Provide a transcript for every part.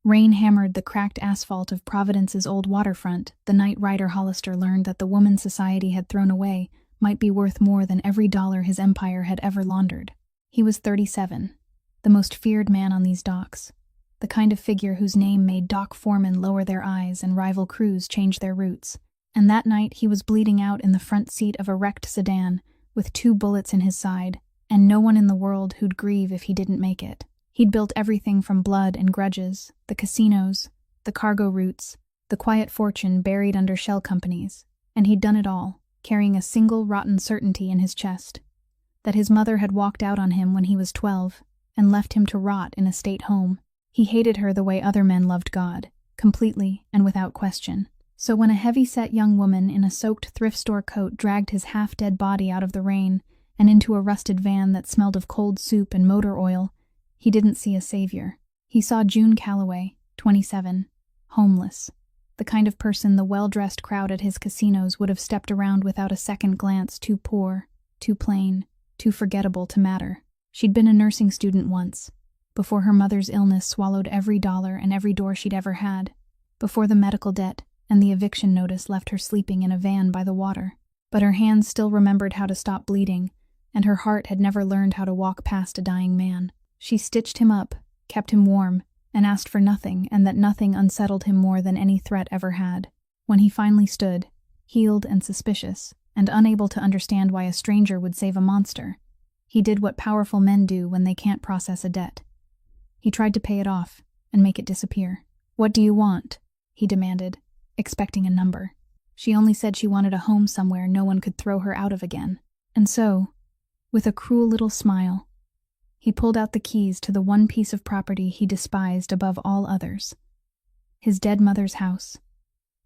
Rain hammered the cracked asphalt of Providence's old waterfront the night Ryder Hollister learned that the woman society had thrown away might be worth more than every dollar his empire had ever laundered. He was 37, the most feared man on these docks, the kind of figure whose name made dock foremen lower their eyes and rival crews change their routes. And that night he was bleeding out in the front seat of a wrecked sedan with 2 bullets in his side, and no one in the world who'd grieve if he didn't make it. He'd built everything from blood and grudges, the casinos, the cargo routes, the quiet fortune buried under shell companies, and he'd done it all, carrying a single rotten certainty in his chest, that his mother had walked out on him when he was 12 and left him to rot in a state home. He hated her the way other men loved God, completely and without question. So when a heavy-set young woman in a soaked thrift store coat dragged his half-dead body out of the rain and into a rusted van that smelled of cold soup and motor oil, he didn't see a savior. He saw June Calloway, 27, homeless, the kind of person the well-dressed crowd at his casinos would have stepped around without a second glance, too poor, too plain, too forgettable to matter. She'd been a nursing student once, before her mother's illness swallowed every dollar and every door she'd ever had, before the medical debt and the eviction notice left her sleeping in a van by the water. But her hands still remembered how to stop bleeding, and her heart had never learned how to walk past a dying man. She stitched him up, kept him warm, and asked for nothing, and that nothing unsettled him more than any threat ever had. When he finally stood, healed and suspicious, and unable to understand why a stranger would save a monster, he did what powerful men do when they can't process a debt. He tried to pay it off and make it disappear. "What do you want?" he demanded, expecting a number. She only said she wanted a home somewhere no one could throw her out of again. And so, with a cruel little smile, he pulled out the keys to the one piece of property he despised above all others. His dead mother's house.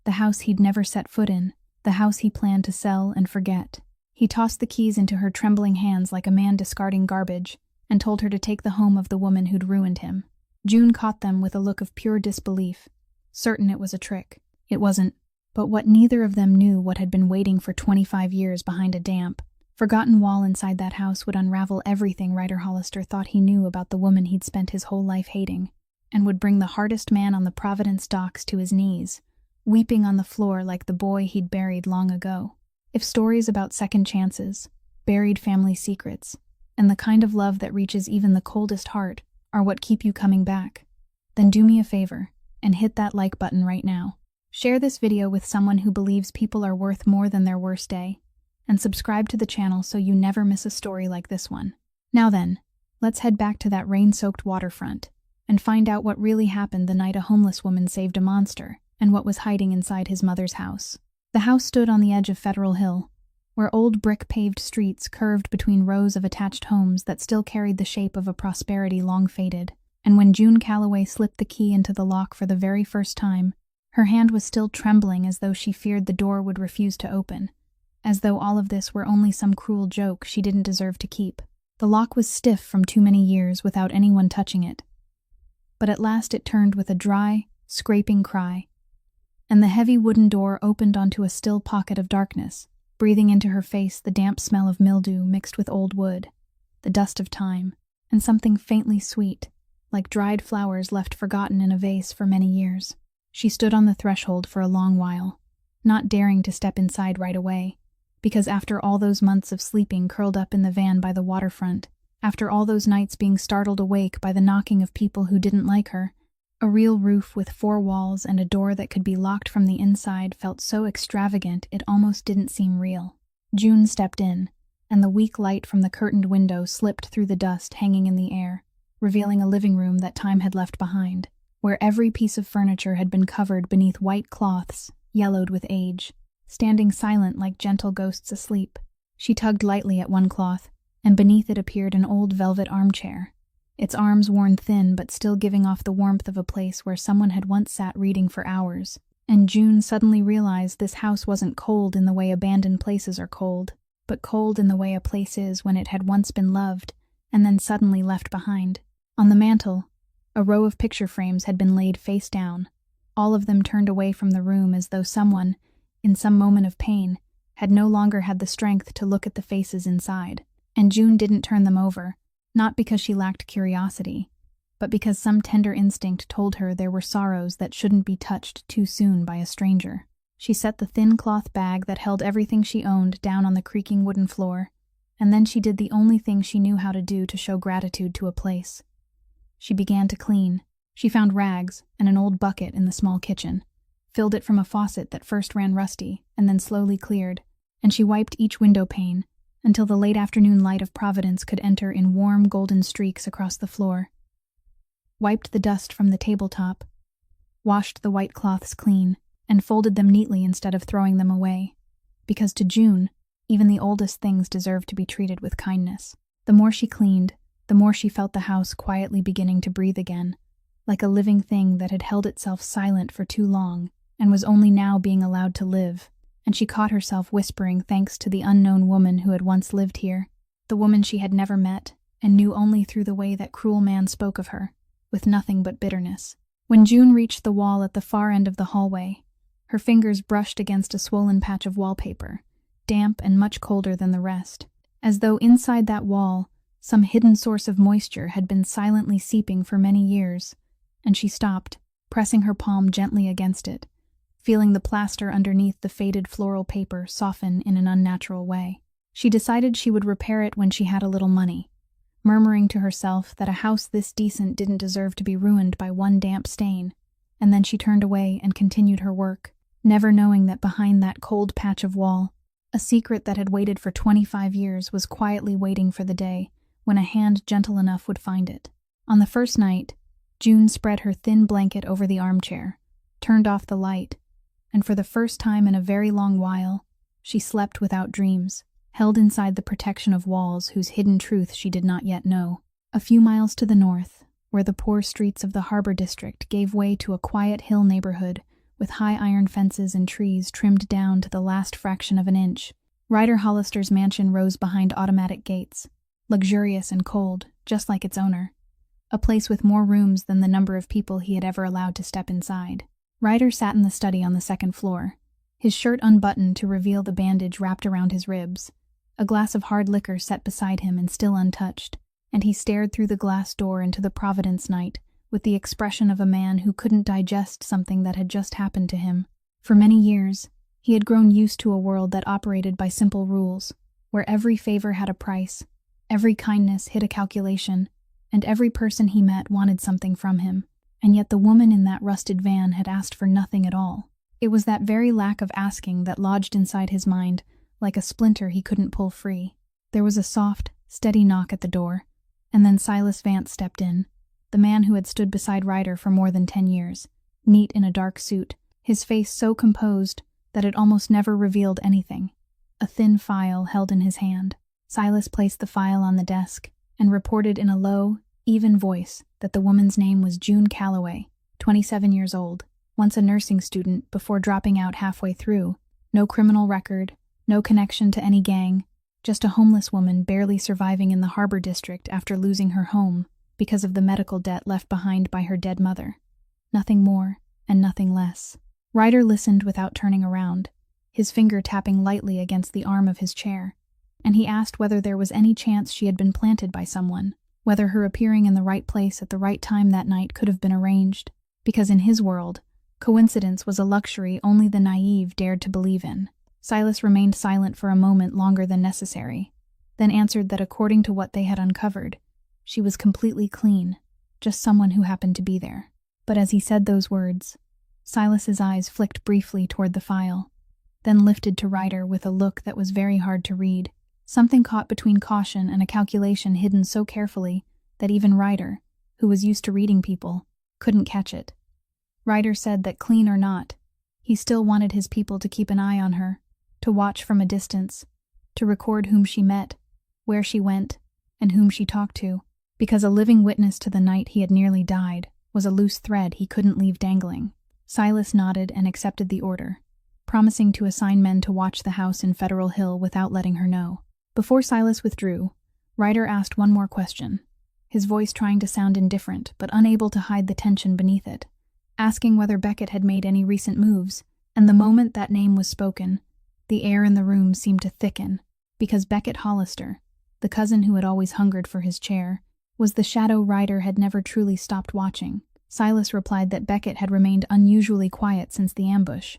The house he'd never set foot in, the house he planned to sell and forget. He tossed the keys into her trembling hands like a man discarding garbage, and told her to take the home of the woman who'd ruined him. June caught them with a look of pure disbelief, certain it was a trick. It wasn't, but what neither of them knew what had been waiting for 25 years behind a damp, forgotten wall inside that house would unravel everything Ryder Hollister thought he knew about the woman he'd spent his whole life hating, and would bring the hardest man on the Providence docks to his knees, weeping on the floor like the boy he'd buried long ago. If stories about second chances, buried family secrets, and the kind of love that reaches even the coldest heart are what keep you coming back, then do me a favor and hit that like button right now. Share this video with someone who believes people are worth more than their worst day, and subscribe to the channel so you never miss a story like this one. Now then, let's head back to that rain-soaked waterfront and find out what really happened the night a homeless woman saved a monster and what was hiding inside his mother's house. The house stood on the edge of Federal Hill, where old brick-paved streets curved between rows of attached homes that still carried the shape of a prosperity long faded. And when June Calloway slipped the key into the lock for the very first time, her hand was still trembling as though she feared the door would refuse to open, as though all of this were only some cruel joke she didn't deserve to keep. The lock was stiff from too many years without anyone touching it. But at last it turned with a dry, scraping cry, and the heavy wooden door opened onto a still pocket of darkness, breathing into her face the damp smell of mildew mixed with old wood, the dust of time, and something faintly sweet, like dried flowers left forgotten in a vase for many years. She stood on the threshold for a long while, not daring to step inside right away, because after all those months of sleeping curled up in the van by the waterfront, after all those nights being startled awake by the knocking of people who didn't like her, a real roof with 4 walls and a door that could be locked from the inside felt so extravagant it almost didn't seem real. June stepped in, and the weak light from the curtained window slipped through the dust hanging in the air, revealing a living room that time had left behind, where every piece of furniture had been covered beneath white cloths, yellowed with age, standing silent like gentle ghosts asleep. She tugged lightly at one cloth, and beneath it appeared an old velvet armchair, its arms worn thin but still giving off the warmth of a place where someone had once sat reading for hours. And June suddenly realized this house wasn't cold in the way abandoned places are cold, but cold in the way a place is when it had once been loved, and then suddenly left behind. On the mantel, a row of picture frames had been laid face down, all of them turned away from the room as though someone, in some moment of pain, had no longer had the strength to look at the faces inside. And June didn't turn them over, not because she lacked curiosity, but because some tender instinct told her there were sorrows that shouldn't be touched too soon by a stranger. She set the thin cloth bag that held everything she owned down on the creaking wooden floor, and then she did the only thing she knew how to do to show gratitude to a place. She began to clean. She found rags and an old bucket in the small kitchen, filled it from a faucet that first ran rusty and then slowly cleared, and she wiped each window pane until the late afternoon light of Providence could enter in warm golden streaks across the floor. Wiped the dust from the tabletop, washed the white cloths clean, and folded them neatly instead of throwing them away, because to June, even the oldest things deserved to be treated with kindness. The more she cleaned, the more she felt the house quietly beginning to breathe again, like a living thing that had held itself silent for too long and was only now being allowed to live, and she caught herself whispering thanks to the unknown woman who had once lived here, the woman she had never met and knew only through the way that cruel man spoke of her, with nothing but bitterness. When June reached the wall at the far end of the hallway, her fingers brushed against a swollen patch of wallpaper, damp and much colder than the rest, as though inside that wall some hidden source of moisture had been silently seeping for many years, and she stopped, pressing her palm gently against it, feeling the plaster underneath the faded floral paper soften in an unnatural way. She decided she would repair it when she had a little money, murmuring to herself that a house this decent didn't deserve to be ruined by one damp stain, and then she turned away and continued her work, never knowing that behind that cold patch of wall, a secret that had waited for 25 years was quietly waiting for the day when a hand gentle enough would find it. On the first night, June spread her thin blanket over the armchair, turned off the light, and for the first time in a very long while, she slept without dreams, held inside the protection of walls whose hidden truth she did not yet know. A few miles to the north, where the poor streets of the harbor district gave way to a quiet hill neighborhood with high iron fences and trees trimmed down to the last fraction of an inch, Ryder Hollister's mansion rose behind automatic gates, luxurious and cold, just like its owner, a place with more rooms than the number of people he had ever allowed to step inside. Ryder sat in the study on the second floor, his shirt unbuttoned to reveal the bandage wrapped around his ribs, a glass of hard liquor set beside him and still untouched, and he stared through the glass door into the Providence night with the expression of a man who couldn't digest something that had just happened to him. For many years, he had grown used to a world that operated by simple rules, where every favor had a price, every kindness hid a calculation, and every person he met wanted something from him. And yet the woman in that rusted van had asked for nothing at all. It was that very lack of asking that lodged inside his mind like a splinter he couldn't pull free. There was a soft, steady knock at the door, and then Silas Vance stepped in, the man who had stood beside Ryder for more than 10 years, neat in a dark suit, his face so composed that it almost never revealed anything, a thin file held in his hand. Silas placed the file on the desk and reported in a low, even voice that the woman's name was June Calloway, 27 years old, once a nursing student before dropping out halfway through, no criminal record, no connection to any gang, just a homeless woman barely surviving in the harbor district after losing her home because of the medical debt left behind by her dead mother. Nothing more and nothing less. Ryder listened without turning around, his finger tapping lightly against the arm of his chair, and he asked whether there was any chance she had been planted by someone, whether her appearing in the right place at the right time that night could have been arranged, because in his world, coincidence was a luxury only the naive dared to believe in. Silas remained silent for a moment longer than necessary, then answered that according to what they had uncovered, she was completely clean, just someone who happened to be there. But as he said those words, Silas's eyes flicked briefly toward the file, then lifted to Ryder with a look that was very hard to read, something caught between caution and a calculation hidden so carefully that even Ryder, who was used to reading people, couldn't catch it. Ryder said that clean or not, he still wanted his people to keep an eye on her, to watch from a distance, to record whom she met, where she went, and whom she talked to, because a living witness to the night he had nearly died was a loose thread he couldn't leave dangling. Silas nodded and accepted the order, promising to assign men to watch the house in Federal Hill without letting her know. Before Silas withdrew, Ryder asked one more question, his voice trying to sound indifferent but unable to hide the tension beneath it, asking whether Beckett had made any recent moves, and the moment that name was spoken, the air in the room seemed to thicken, because Beckett Hollister, the cousin who had always hungered for his chair, Was the shadow rider had never truly stopped watching. Silas replied that Beckett had remained unusually quiet since the ambush,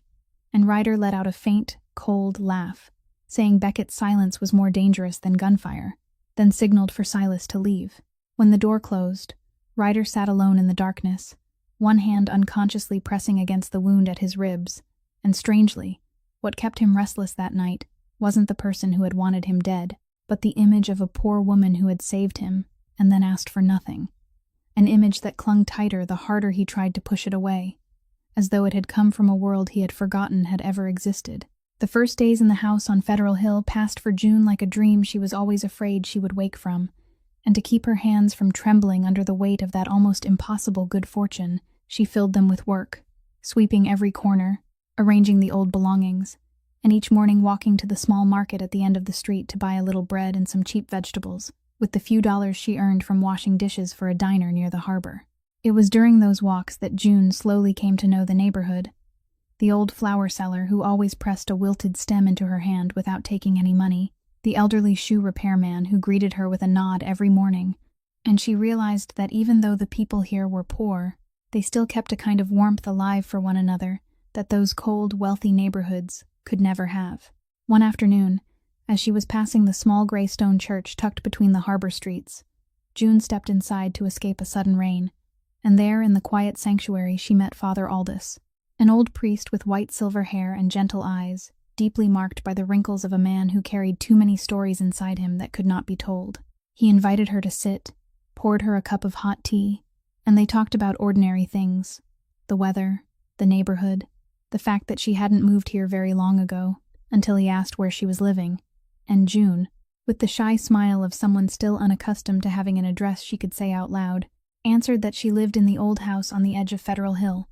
and Ryder let out a faint, cold laugh, saying Beckett's silence was more dangerous than gunfire, then signaled for Silas to leave. When the door closed, Ryder sat alone in the darkness, one hand unconsciously pressing against the wound at his ribs, and strangely, what kept him restless that night wasn't the person who had wanted him dead, but the image of a poor woman who had saved him and then asked for nothing. An image that clung tighter the harder he tried to push it away, as though it had come from a world he had forgotten had ever existed. The first days in the house on Federal Hill passed for June like a dream she was always afraid she would wake from, and to keep her hands from trembling under the weight of that almost impossible good fortune, she filled them with work, sweeping every corner, arranging the old belongings, and each morning walking to the small market at the end of the street to buy a little bread and some cheap vegetables, with the few dollars she earned from washing dishes for a diner near the harbor. It was during those walks that June slowly came to know the neighborhood. The old flower seller who always pressed a wilted stem into her hand without taking any money, the elderly shoe repairman who greeted her with a nod every morning, and she realized that even though the people here were poor, they still kept a kind of warmth alive for one another that those cold, wealthy neighborhoods could never have. One afternoon, as she was passing the small gray stone church tucked between the harbor streets, June stepped inside to escape a sudden rain, and there in the quiet sanctuary she met Father Aldous, an old priest with white silver hair and gentle eyes, deeply marked by the wrinkles of a man who carried too many stories inside him that could not be told. He invited her to sit, poured her a cup of hot tea, and they talked about ordinary things, the weather, the neighborhood, the fact that she hadn't moved here very long ago, until he asked where she was living, and June, with the shy smile of someone still unaccustomed to having an address she could say out loud, answered that she lived in the old house on the edge of Federal Hill,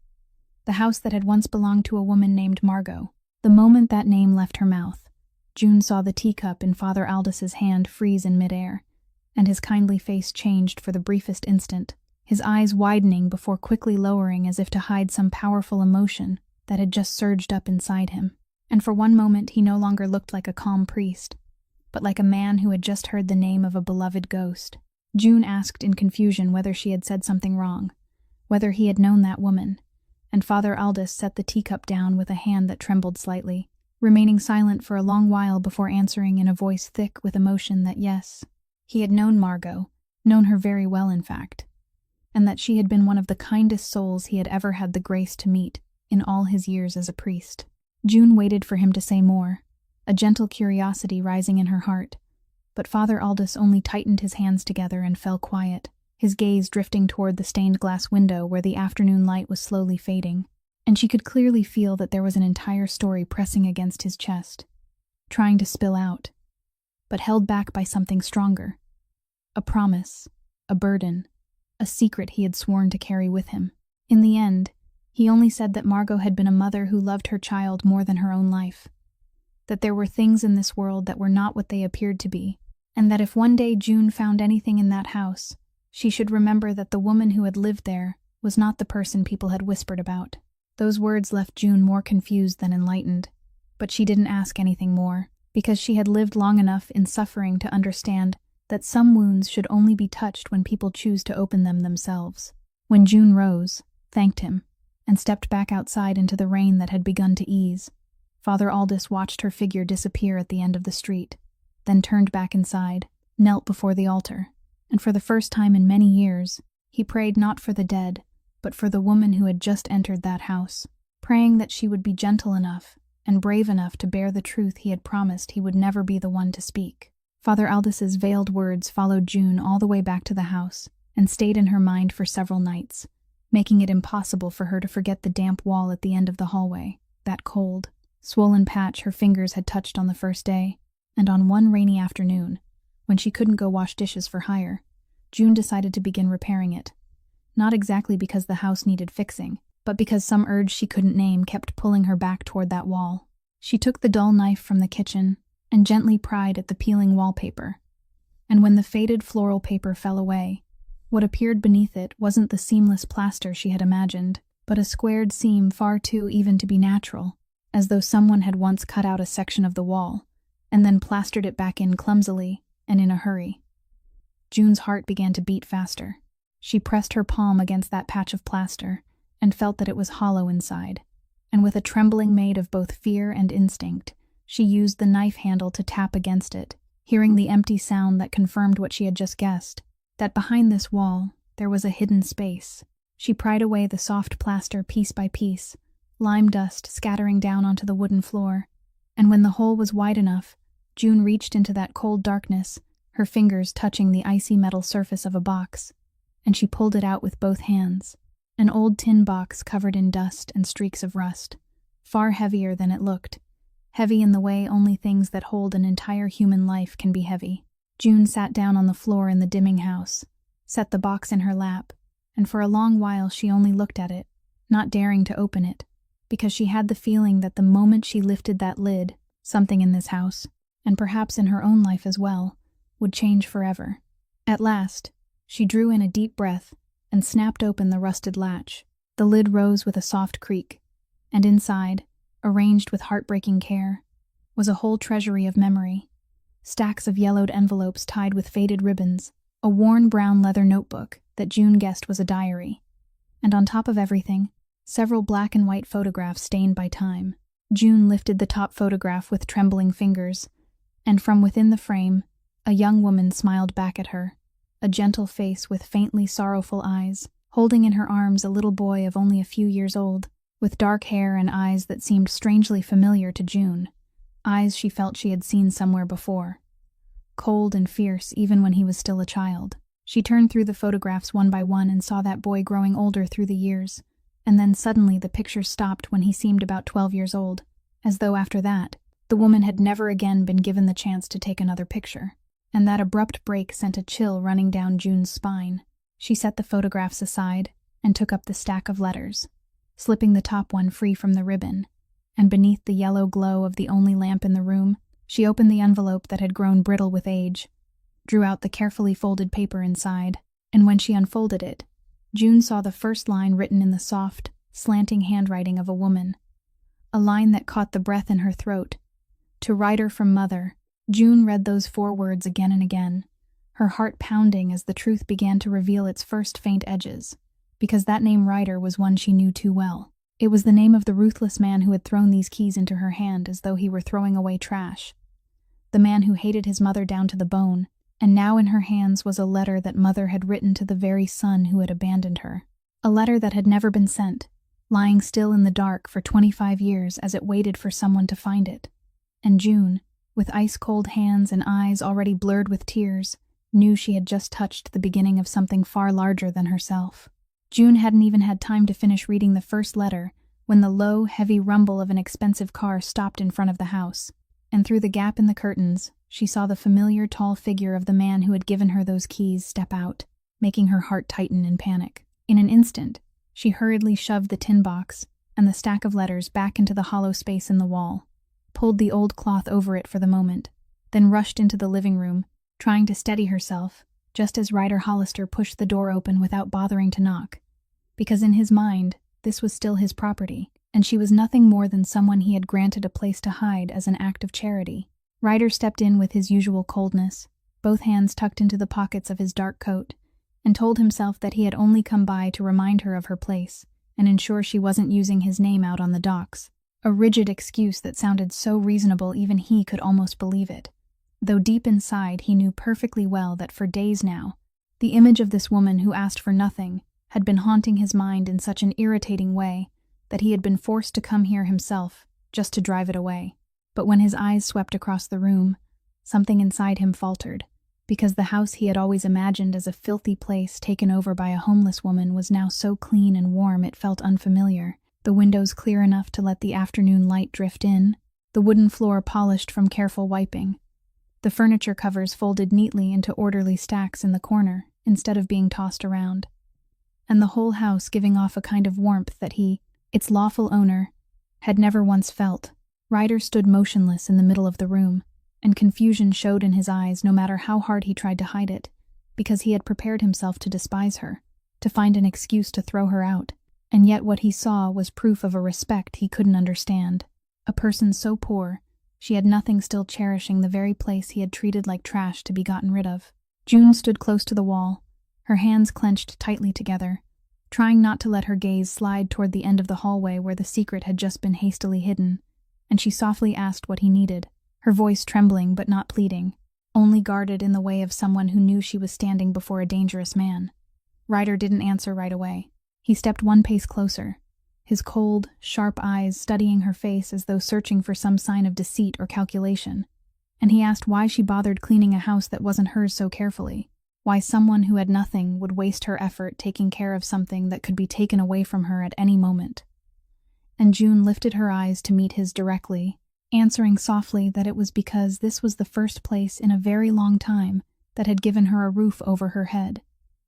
the house that had once belonged to a woman named Margot. The moment that name left her mouth, June saw the teacup in Father Aldous' hand freeze in midair, and his kindly face changed for the briefest instant, his eyes widening before quickly lowering as if to hide some powerful emotion that had just surged up inside him. And for one moment he no longer looked like a calm priest, but like a man who had just heard the name of a beloved ghost. June asked in confusion whether she had said something wrong, whether he had known that woman, and Father Aldous set the teacup down with a hand that trembled slightly, remaining silent for a long while before answering in a voice thick with emotion that yes, he had known Margot, known her very well in fact, and that she had been one of the kindest souls he had ever had the grace to meet in all his years as a priest. June waited for him to say more, a gentle curiosity rising in her heart, but Father Aldous only tightened his hands together and fell quiet, his gaze drifting toward the stained glass window where the afternoon light was slowly fading, and she could clearly feel that there was an entire story pressing against his chest, trying to spill out, but held back by something stronger. A promise, a burden, a secret he had sworn to carry with him. In the end, he only said that Margot had been a mother who loved her child more than her own life, that there were things in this world that were not what they appeared to be, and that if one day June found anything in that house, she should remember that the woman who had lived there was not the person people had whispered about. Those words left June more confused than enlightened, but she didn't ask anything more, because she had lived long enough in suffering to understand that some wounds should only be touched when people choose to open them themselves. When June rose, thanked him, and stepped back outside into the rain that had begun to ease, Father Aldous watched her figure disappear at the end of the street, then turned back inside, knelt before the altar, and for the first time in many years, he prayed not for the dead, but for the woman who had just entered that house, praying that she would be gentle enough and brave enough to bear the truth he had promised he would never be the one to speak. Father Aldous' veiled words followed June all the way back to the house and stayed in her mind for several nights, making it impossible for her to forget the damp wall at the end of the hallway, that cold, swollen patch her fingers had touched on the first day, and on one rainy afternoon, when she couldn't go wash dishes for hire, June decided to begin repairing it. Not exactly because the house needed fixing, but because some urge she couldn't name kept pulling her back toward that wall. She took the dull knife from the kitchen and gently pried at the peeling wallpaper, and when the faded floral paper fell away, what appeared beneath it wasn't the seamless plaster she had imagined, but a squared seam far too even to be natural, as though someone had once cut out a section of the wall, and then plastered it back in clumsily and in a hurry. June's heart began to beat faster. She pressed her palm against that patch of plaster and felt that it was hollow inside. And with a trembling made of both fear and instinct, she used the knife handle to tap against it, hearing the empty sound that confirmed what she had just guessed, that behind this wall there was a hidden space. She pried away the soft plaster piece by piece, lime dust scattering down onto the wooden floor, and when the hole was wide enough, June reached into that cold darkness, her fingers touching the icy metal surface of a box, and she pulled it out with both hands. An old tin box covered in dust and streaks of rust, far heavier than it looked, heavy in the way only things that hold an entire human life can be heavy. June sat down on the floor in the dimming house, set the box in her lap, and for a long while she only looked at it, not daring to open it, because she had the feeling that the moment she lifted that lid, something in this house, and perhaps in her own life as well, would change forever. At last, she drew in a deep breath and snapped open the rusted latch. The lid rose with a soft creak, and inside, arranged with heartbreaking care, was a whole treasury of memory. Stacks of yellowed envelopes tied with faded ribbons, a worn brown leather notebook that June guessed was a diary, and on top of everything, several black and white photographs stained by time. June lifted the top photograph with trembling fingers, and from within the frame, a young woman smiled back at her, a gentle face with faintly sorrowful eyes, holding in her arms a little boy of only a few years old, with dark hair and eyes that seemed strangely familiar to June, eyes she felt she had seen somewhere before. Cold and fierce even when he was still a child. She turned through the photographs one by one and saw that boy growing older through the years, and then suddenly the picture stopped when he seemed about 12 years old, as though after that, the woman had never again been given the chance to take another picture. And that abrupt break sent a chill running down June's spine. She set the photographs aside and took up the stack of letters, slipping the top one free from the ribbon, and beneath the yellow glow of the only lamp in the room, she opened the envelope that had grown brittle with age, drew out the carefully folded paper inside, and when she unfolded it, June saw the first line written in the soft, slanting handwriting of a woman, a line that caught the breath in her throat. To writer from mother. June read those 4 words again and again, her heart pounding as the truth began to reveal its first faint edges, because that name Ryder was one she knew too well. It was the name of the ruthless man who had thrown these keys into her hand as though he were throwing away trash, the man who hated his mother down to the bone, and now in her hands was a letter that mother had written to the very son who had abandoned her. A letter that had never been sent, lying still in the dark for 25 years as it waited for someone to find it. And June, with ice-cold hands and eyes already blurred with tears, knew she had just touched the beginning of something far larger than herself. June hadn't even had time to finish reading the first letter when the low, heavy rumble of an expensive car stopped in front of the house, and through the gap in the curtains, she saw the familiar tall figure of the man who had given her those keys step out, making her heart tighten in panic. In an instant, she hurriedly shoved the tin box and the stack of letters back into the hollow space in the wall, pulled the old cloth over it for the moment, then rushed into the living room, trying to steady herself, just as Ryder Hollister pushed the door open without bothering to knock, because in his mind, this was still his property, and she was nothing more than someone he had granted a place to hide as an act of charity. Ryder stepped in with his usual coldness, both hands tucked into the pockets of his dark coat, and told himself that he had only come by to remind her of her place and ensure she wasn't using his name out on the docks. A rigid excuse that sounded so reasonable even he could almost believe it, though deep inside he knew perfectly well that for days now, the image of this woman who asked for nothing had been haunting his mind in such an irritating way that he had been forced to come here himself just to drive it away. But when his eyes swept across the room, something inside him faltered, because the house he had always imagined as a filthy place taken over by a homeless woman was now so clean and warm it felt unfamiliar. The windows clear enough to let the afternoon light drift in, the wooden floor polished from careful wiping, the furniture covers folded neatly into orderly stacks in the corner instead of being tossed around, and the whole house giving off a kind of warmth that he, its lawful owner, had never once felt. Ryder stood motionless in the middle of the room, and confusion showed in his eyes no matter how hard he tried to hide it, because he had prepared himself to despise her, to find an excuse to throw her out. And yet what he saw was proof of a respect he couldn't understand. A person so poor, she had nothing still cherishing the very place he had treated like trash to be gotten rid of. June stood close to the wall, her hands clenched tightly together, trying not to let her gaze slide toward the end of the hallway where the secret had just been hastily hidden, and she softly asked what he needed, her voice trembling but not pleading, only guarded in the way of someone who knew she was standing before a dangerous man. Ryder didn't answer right away. He stepped one pace closer, his cold, sharp eyes studying her face as though searching for some sign of deceit or calculation, and he asked why she bothered cleaning a house that wasn't hers so carefully, why someone who had nothing would waste her effort taking care of something that could be taken away from her at any moment. And June lifted her eyes to meet his directly, answering softly that it was because this was the first place in a very long time that had given her a roof over her head,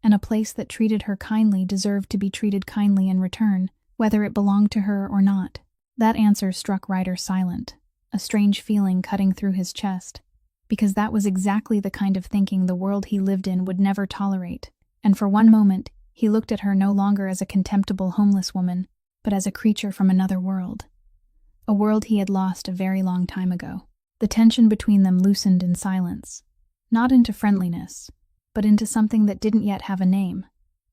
and a place that treated her kindly deserved to be treated kindly in return, whether it belonged to her or not. That answer struck Ryder silent, a strange feeling cutting through his chest, because that was exactly the kind of thinking the world he lived in would never tolerate, and for one moment he looked at her no longer as a contemptible homeless woman, but as a creature from another world. A world he had lost a very long time ago. The tension between them loosened in silence, not into friendliness, but into something that didn't yet have a name,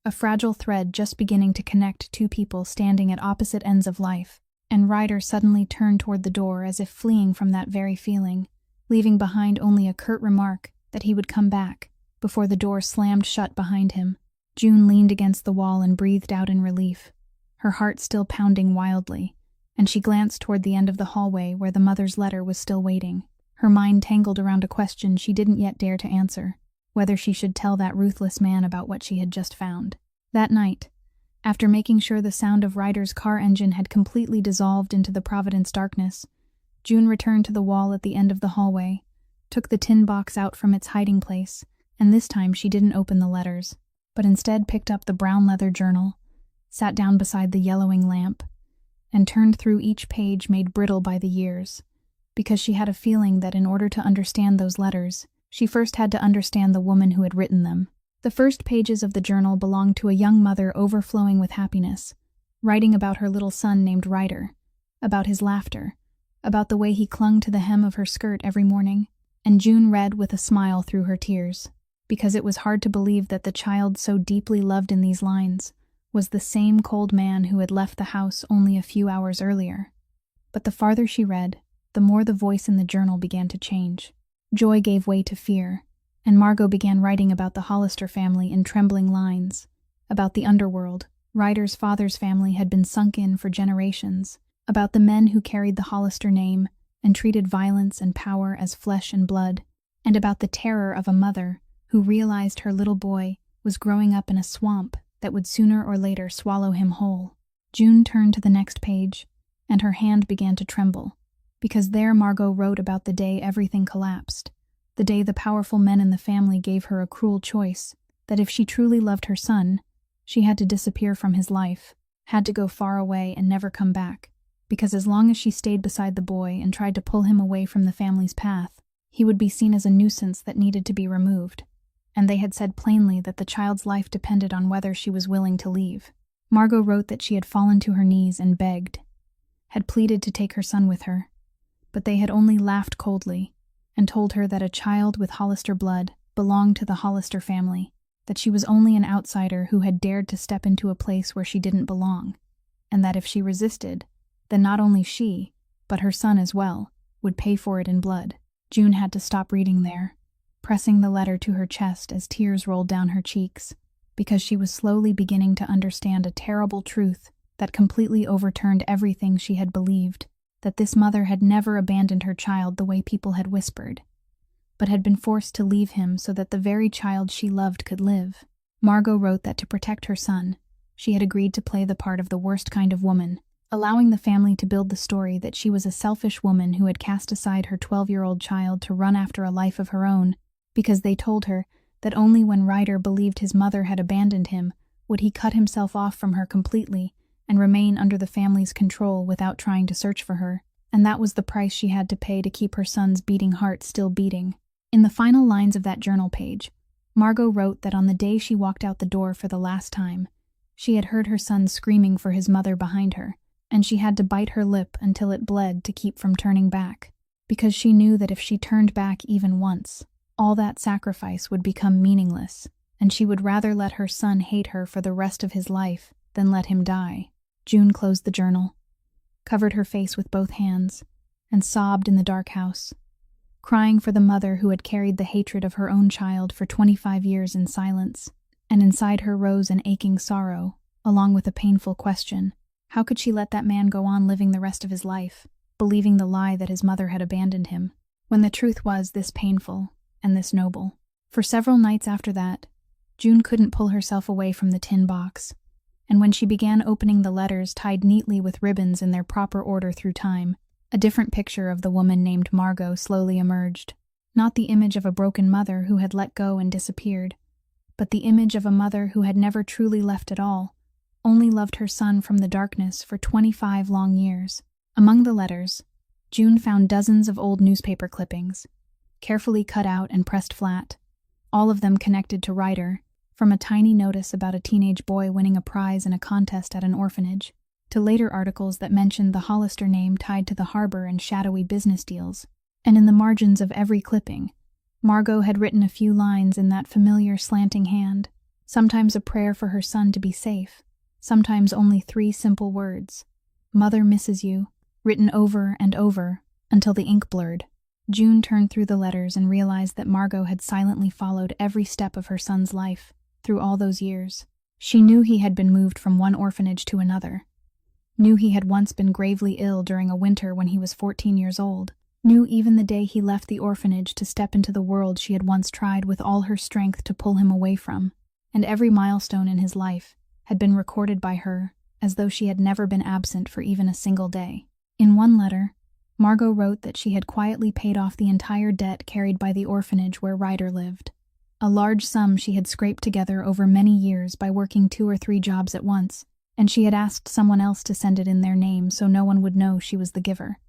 a fragile thread just beginning to connect two people standing at opposite ends of life, and Ryder suddenly turned toward the door as if fleeing from that very feeling, leaving behind only a curt remark that he would come back, before the door slammed shut behind him. June leaned against the wall and breathed out in relief, her heart still pounding wildly, and she glanced toward the end of the hallway where the mother's letter was still waiting, her mind tangled around a question she didn't yet dare to answer, whether she should tell that ruthless man about what she had just found. That night, after making sure the sound of Ryder's car engine had completely dissolved into the Providence darkness, June returned to the wall at the end of the hallway, took the tin box out from its hiding place, and this time she didn't open the letters, but instead picked up the brown leather journal, sat down beside the yellowing lamp, and turned through each page made brittle by the years, because she had a feeling that in order to understand those letters, she first had to understand the woman who had written them. The first pages of the journal belonged to a young mother overflowing with happiness, writing about her little son named Ryder, about his laughter, about the way he clung to the hem of her skirt every morning, and June read with a smile through her tears, because it was hard to believe that the child so deeply loved in these lines was the same cold man who had left the house only a few hours earlier. But the farther she read, the more the voice in the journal began to change. Joy gave way to fear, and Margot began writing about the Hollister family in trembling lines, about the underworld. Ryder's father's family had been sunk in for generations, about the men who carried the Hollister name and treated violence and power as flesh and blood, and about the terror of a mother who realized her little boy was growing up in a swamp that would sooner or later swallow him whole. June turned to the next page, and her hand began to tremble, because there Margot wrote about the day everything collapsed, the day the powerful men in the family gave her a cruel choice, that if she truly loved her son, she had to disappear from his life, had to go far away and never come back, because as long as she stayed beside the boy and tried to pull him away from the family's path, he would be seen as a nuisance that needed to be removed, and they had said plainly that the child's life depended on whether she was willing to leave. Margot wrote that she had fallen to her knees and begged, had pleaded to take her son with her, but they had only laughed coldly and told her that a child with Hollister blood belonged to the Hollister family, that she was only an outsider who had dared to step into a place where she didn't belong, and that if she resisted, then not only she, but her son as well, would pay for it in blood. June had to stop reading there, pressing the letter to her chest as tears rolled down her cheeks, because she was slowly beginning to understand a terrible truth that completely overturned everything she had believed, that this mother had never abandoned her child the way people had whispered, but had been forced to leave him so that the very child she loved could live. Margot wrote that to protect her son, she had agreed to play the part of the worst kind of woman, allowing the family to build the story that she was a selfish woman who had cast aside her 12-year-old child to run after a life of her own, because they told her that only when Ryder believed his mother had abandoned him would he cut himself off from her completely and remain under the family's control without trying to search for her, and that was the price she had to pay to keep her son's beating heart still beating. In the final lines of that journal page, Margot wrote that on the day she walked out the door for the last time, she had heard her son screaming for his mother behind her, and she had to bite her lip until it bled to keep from turning back, because she knew that if she turned back even once, All that sacrifice would become meaningless, and she would rather let her son hate her for the rest of his life than let him die. June closed the journal, covered her face with both hands, and sobbed in the dark house, crying for the mother who had carried the hatred of her own child for 25 years in silence. And inside her rose an aching sorrow, along with a painful question. How could she let that man go on living the rest of his life, believing the lie that his mother had abandoned him, when the truth was this painful and this noble? For several nights after that, June couldn't pull herself away from the tin box, and when she began opening the letters tied neatly with ribbons in their proper order through time, a different picture of the woman named Margot slowly emerged. Not the image of a broken mother who had let go and disappeared, but the image of a mother who had never truly left at all, only loved her son from the darkness for 25 long years. Among the letters, June found dozens of old newspaper clippings, carefully cut out and pressed flat, all of them connected to Ryder, from a tiny notice about a teenage boy winning a prize in a contest at an orphanage, to later articles that mentioned the Hollister name tied to the harbor and shadowy business deals. And in the margins of every clipping, Margot had written a few lines in that familiar slanting hand, sometimes a prayer for her son to be safe, sometimes only 3 simple words, "Mother misses you," written over and over until the ink blurred. June turned through the letters and realized that Margot had silently followed every step of her son's life through all those years. She knew he had been moved from one orphanage to another, knew he had once been gravely ill during a winter when he was 14 years old, knew even the day he left the orphanage to step into the world she had once tried with all her strength to pull him away from, and every milestone in his life had been recorded by her as though she had never been absent for even a single day. In one letter, Margot wrote that she had quietly paid off the entire debt carried by the orphanage where Ryder lived, a large sum she had scraped together over many years by working 2 or 3 jobs at once, and she had asked someone else to send it in their name so no one would know she was the giver,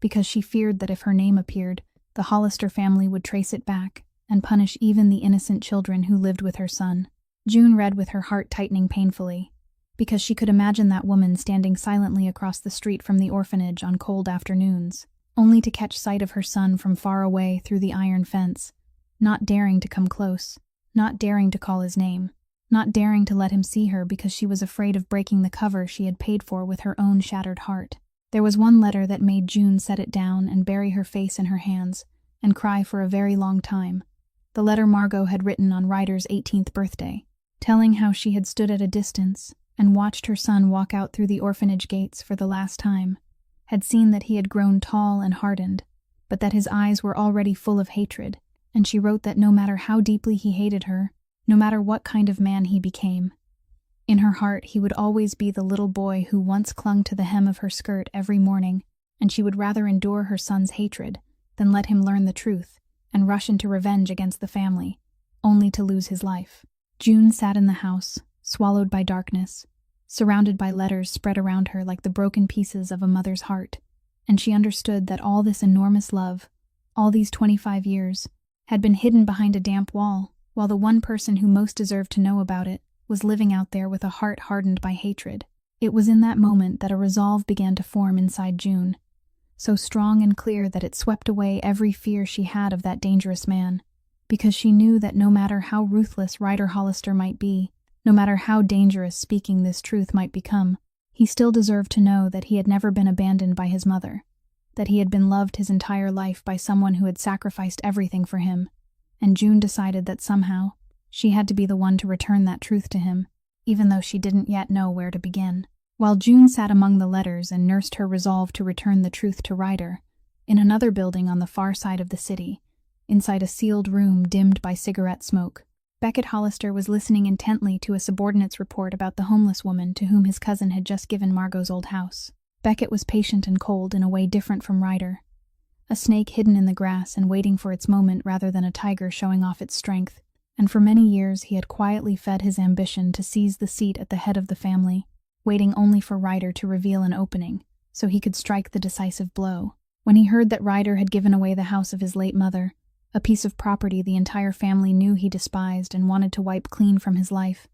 because she feared that if her name appeared, the Hollister family would trace it back and punish even the innocent children who lived with her son. June read with her heart tightening painfully, because she could imagine that woman standing silently across the street from the orphanage on cold afternoons, only to catch sight of her son from far away through the iron fence, not daring to come close, not daring to call his name, not daring to let him see her because she was afraid of breaking the cover she had paid for with her own shattered heart. There was one letter that made June set it down and bury her face in her hands and cry for a very long time. The letter Margot had written on Ryder's 18th birthday, telling how she had stood at a distance and watched her son walk out through the orphanage gates for the last time, had seen that he had grown tall and hardened, but that his eyes were already full of hatred, and she wrote that no matter how deeply he hated her, no matter what kind of man he became, in her heart he would always be the little boy who once clung to the hem of her skirt every morning, and she would rather endure her son's hatred than let him learn the truth and rush into revenge against the family, only to lose his life. June sat in the house, swallowed by darkness, surrounded by letters spread around her like the broken pieces of a mother's heart, and she understood that all this enormous love, all these 25 years, had been hidden behind a damp wall, while the one person who most deserved to know about it was living out there with a heart hardened by hatred. It was in that moment that a resolve began to form inside June, so strong and clear that it swept away every fear she had of that dangerous man, because she knew that no matter how ruthless Ryder Hollister might be, no matter how dangerous speaking this truth might become, he still deserved to know that he had never been abandoned by his mother, that he had been loved his entire life by someone who had sacrificed everything for him, and June decided that somehow she had to be the one to return that truth to him, even though she didn't yet know where to begin. While June sat among the letters and nursed her resolve to return the truth to Ryder, in another building on the far side of the city, inside a sealed room dimmed by cigarette smoke, Beckett Hollister was listening intently to a subordinate's report about the homeless woman to whom his cousin had just given Margot's old house. Beckett was patient and cold in a way different from Ryder, a snake hidden in the grass and waiting for its moment rather than a tiger showing off its strength, and for many years he had quietly fed his ambition to seize the seat at the head of the family, waiting only for Ryder to reveal an opening, so he could strike the decisive blow. When he heard that Ryder had given away the house of his late mother, a piece of property the entire family knew he despised and wanted to wipe clean from his life,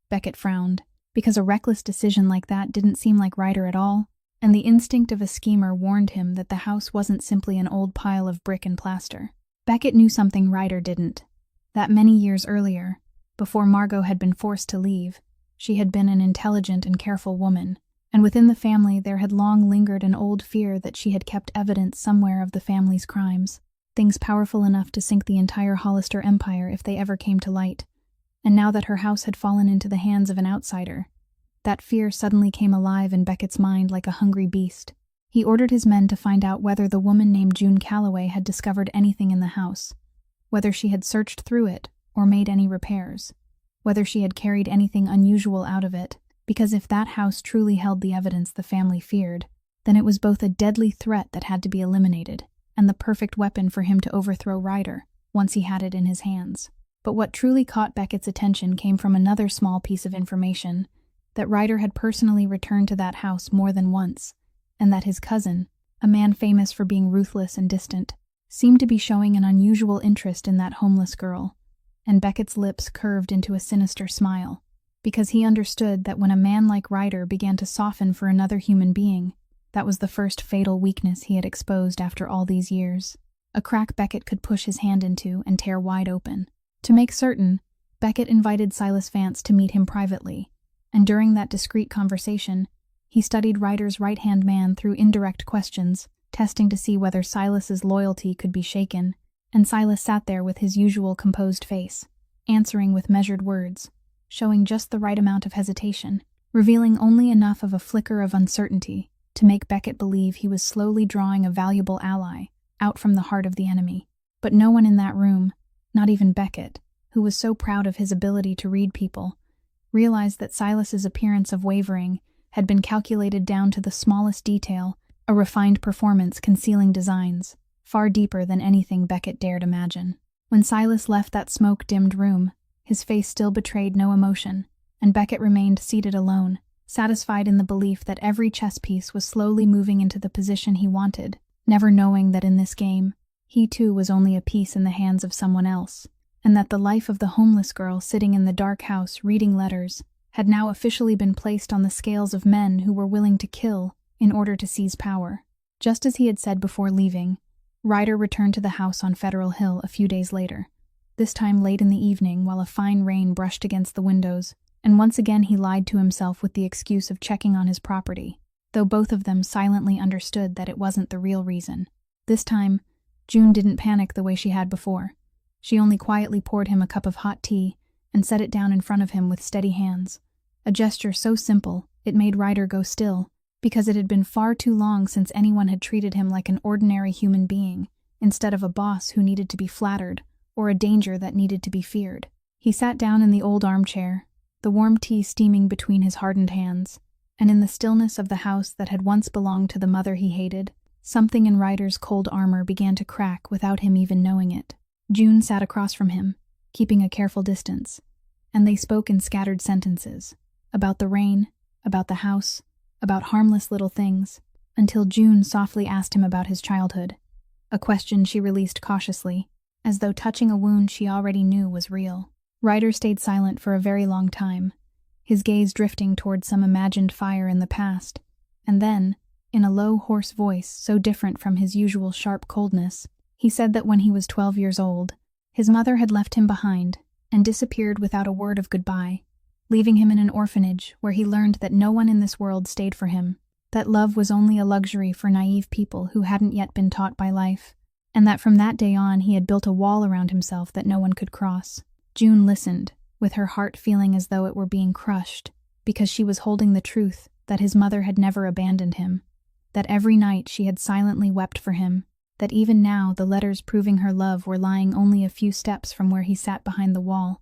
Beckett frowned, because a reckless decision like that didn't seem like Ryder at all, and the instinct of a schemer warned him that the house wasn't simply an old pile of brick and plaster. Beckett knew something Ryder didn't. That many years earlier, before Margot had been forced to leave, she had been an intelligent and careful woman, and within the family there had long lingered an old fear that she had kept evidence somewhere of the family's crimes, things powerful enough to sink the entire Hollister empire if they ever came to light. And now that her house had fallen into the hands of an outsider, that fear suddenly came alive in Beckett's mind like a hungry beast. He ordered his men to find out whether the woman named June Calloway had discovered anything in the house, whether she had searched through it or made any repairs, whether she had carried anything unusual out of it, because if that house truly held the evidence the family feared, then it was both a deadly threat that had to be eliminated and the perfect weapon for him to overthrow Ryder once he had it in his hands. But what truly caught Beckett's attention came from another small piece of information, that Ryder had personally returned to that house more than once, and that his cousin, a man famous for being ruthless and distant, seemed to be showing an unusual interest in that homeless girl. And Beckett's lips curved into a sinister smile, because he understood that when a man like Ryder began to soften for another human being, that was the first fatal weakness he had exposed after all these years, a crack Beckett could push his hand into and tear wide open. To make certain, Beckett invited Silas Vance to meet him privately, and during that discreet conversation, he studied Ryder's right-hand man through indirect questions, testing to see whether Silas's loyalty could be shaken, and Silas sat there with his usual composed face, answering with measured words, showing just the right amount of hesitation, revealing only enough of a flicker of uncertainty to make Beckett believe he was slowly drawing a valuable ally out from the heart of the enemy. But no one in that room, not even Beckett, who was so proud of his ability to read people, realized that Silas's appearance of wavering had been calculated down to the smallest detail, a refined performance concealing designs far deeper than anything Beckett dared imagine. When Silas left that smoke-dimmed room, his face still betrayed no emotion, and Beckett remained seated alone, satisfied in the belief that every chess piece was slowly moving into the position he wanted, never knowing that in this game, he too was only a piece in the hands of someone else, and that the life of the homeless girl sitting in the dark house reading letters had now officially been placed on the scales of men who were willing to kill in order to seize power. Just as he had said before leaving, Ryder returned to the house on Federal Hill a few days later, this time late in the evening while a fine rain brushed against the windows, and once again he lied to himself with the excuse of checking on his property, though both of them silently understood that it wasn't the real reason. This time, June didn't panic the way she had before. She only quietly poured him a cup of hot tea and set it down in front of him with steady hands, a gesture so simple it made Ryder go still, because it had been far too long since anyone had treated him like an ordinary human being, instead of a boss who needed to be flattered or a danger that needed to be feared. He sat down in the old armchair, the warm tea steaming between his hardened hands, and in the stillness of the house that had once belonged to the mother he hated, something in Ryder's cold armor began to crack without him even knowing it. June sat across from him, keeping a careful distance, and they spoke in scattered sentences, about the rain, about the house, about harmless little things, until June softly asked him about his childhood, a question she released cautiously, as though touching a wound she already knew was real. Ryder stayed silent for a very long time, his gaze drifting toward some imagined fire in the past, and then, in a low, hoarse voice so different from his usual sharp coldness, he said that when he was 12 years old, his mother had left him behind and disappeared without a word of goodbye, leaving him in an orphanage where he learned that no one in this world stayed for him, that love was only a luxury for naive people who hadn't yet been taught by life, and that from that day on he had built a wall around himself that no one could cross. June listened, with her heart feeling as though it were being crushed, because she was holding the truth that his mother had never abandoned him, that every night she had silently wept for him, that even now the letters proving her love were lying only a few steps from where he sat behind the wall,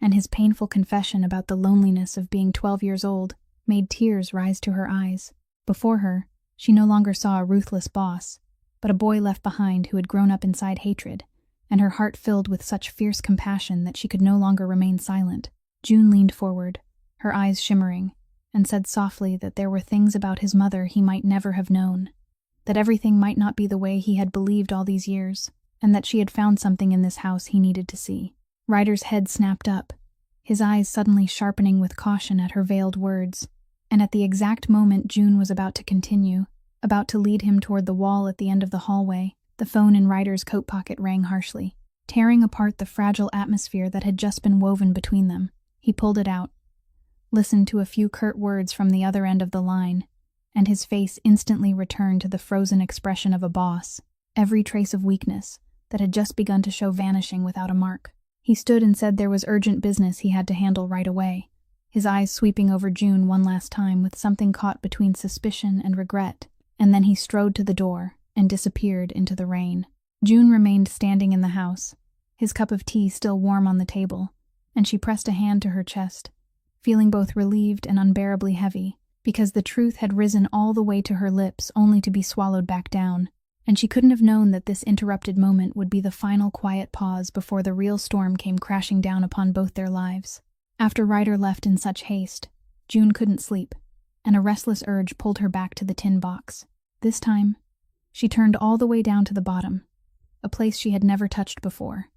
and his painful confession about the loneliness of being 12 years old made tears rise to her eyes. Before her, she no longer saw a ruthless boss, but a boy left behind who had grown up inside hatred, and her heart filled with such fierce compassion that she could no longer remain silent. June leaned forward, her eyes shimmering, and said softly that there were things about his mother he might never have known, that everything might not be the way he had believed all these years, and that she had found something in this house he needed to see. Ryder's head snapped up, his eyes suddenly sharpening with caution at her veiled words, and at the exact moment June was about to continue, about to lead him toward the wall at the end of the hallway, The phone in Ryder's coat pocket rang harshly, tearing apart the fragile atmosphere that had just been woven between them. He pulled it out, listened to a few curt words from the other end of the line, and his face instantly returned to the frozen expression of a boss, every trace of weakness that had just begun to show vanishing without a mark. He stood and said there was urgent business he had to handle right away, his eyes sweeping over June one last time with something caught between suspicion and regret, and then he strode to the door and disappeared into the rain. June remained standing in the house, his cup of tea still warm on the table, and she pressed a hand to her chest, feeling both relieved and unbearably heavy, because the truth had risen all the way to her lips only to be swallowed back down, and she couldn't have known that this interrupted moment would be the final quiet pause before the real storm came crashing down upon both their lives. After Ryder left in such haste, June couldn't sleep, and a restless urge pulled her back to the tin box. This time, she turned all the way down to the bottom, a place she had never touched before,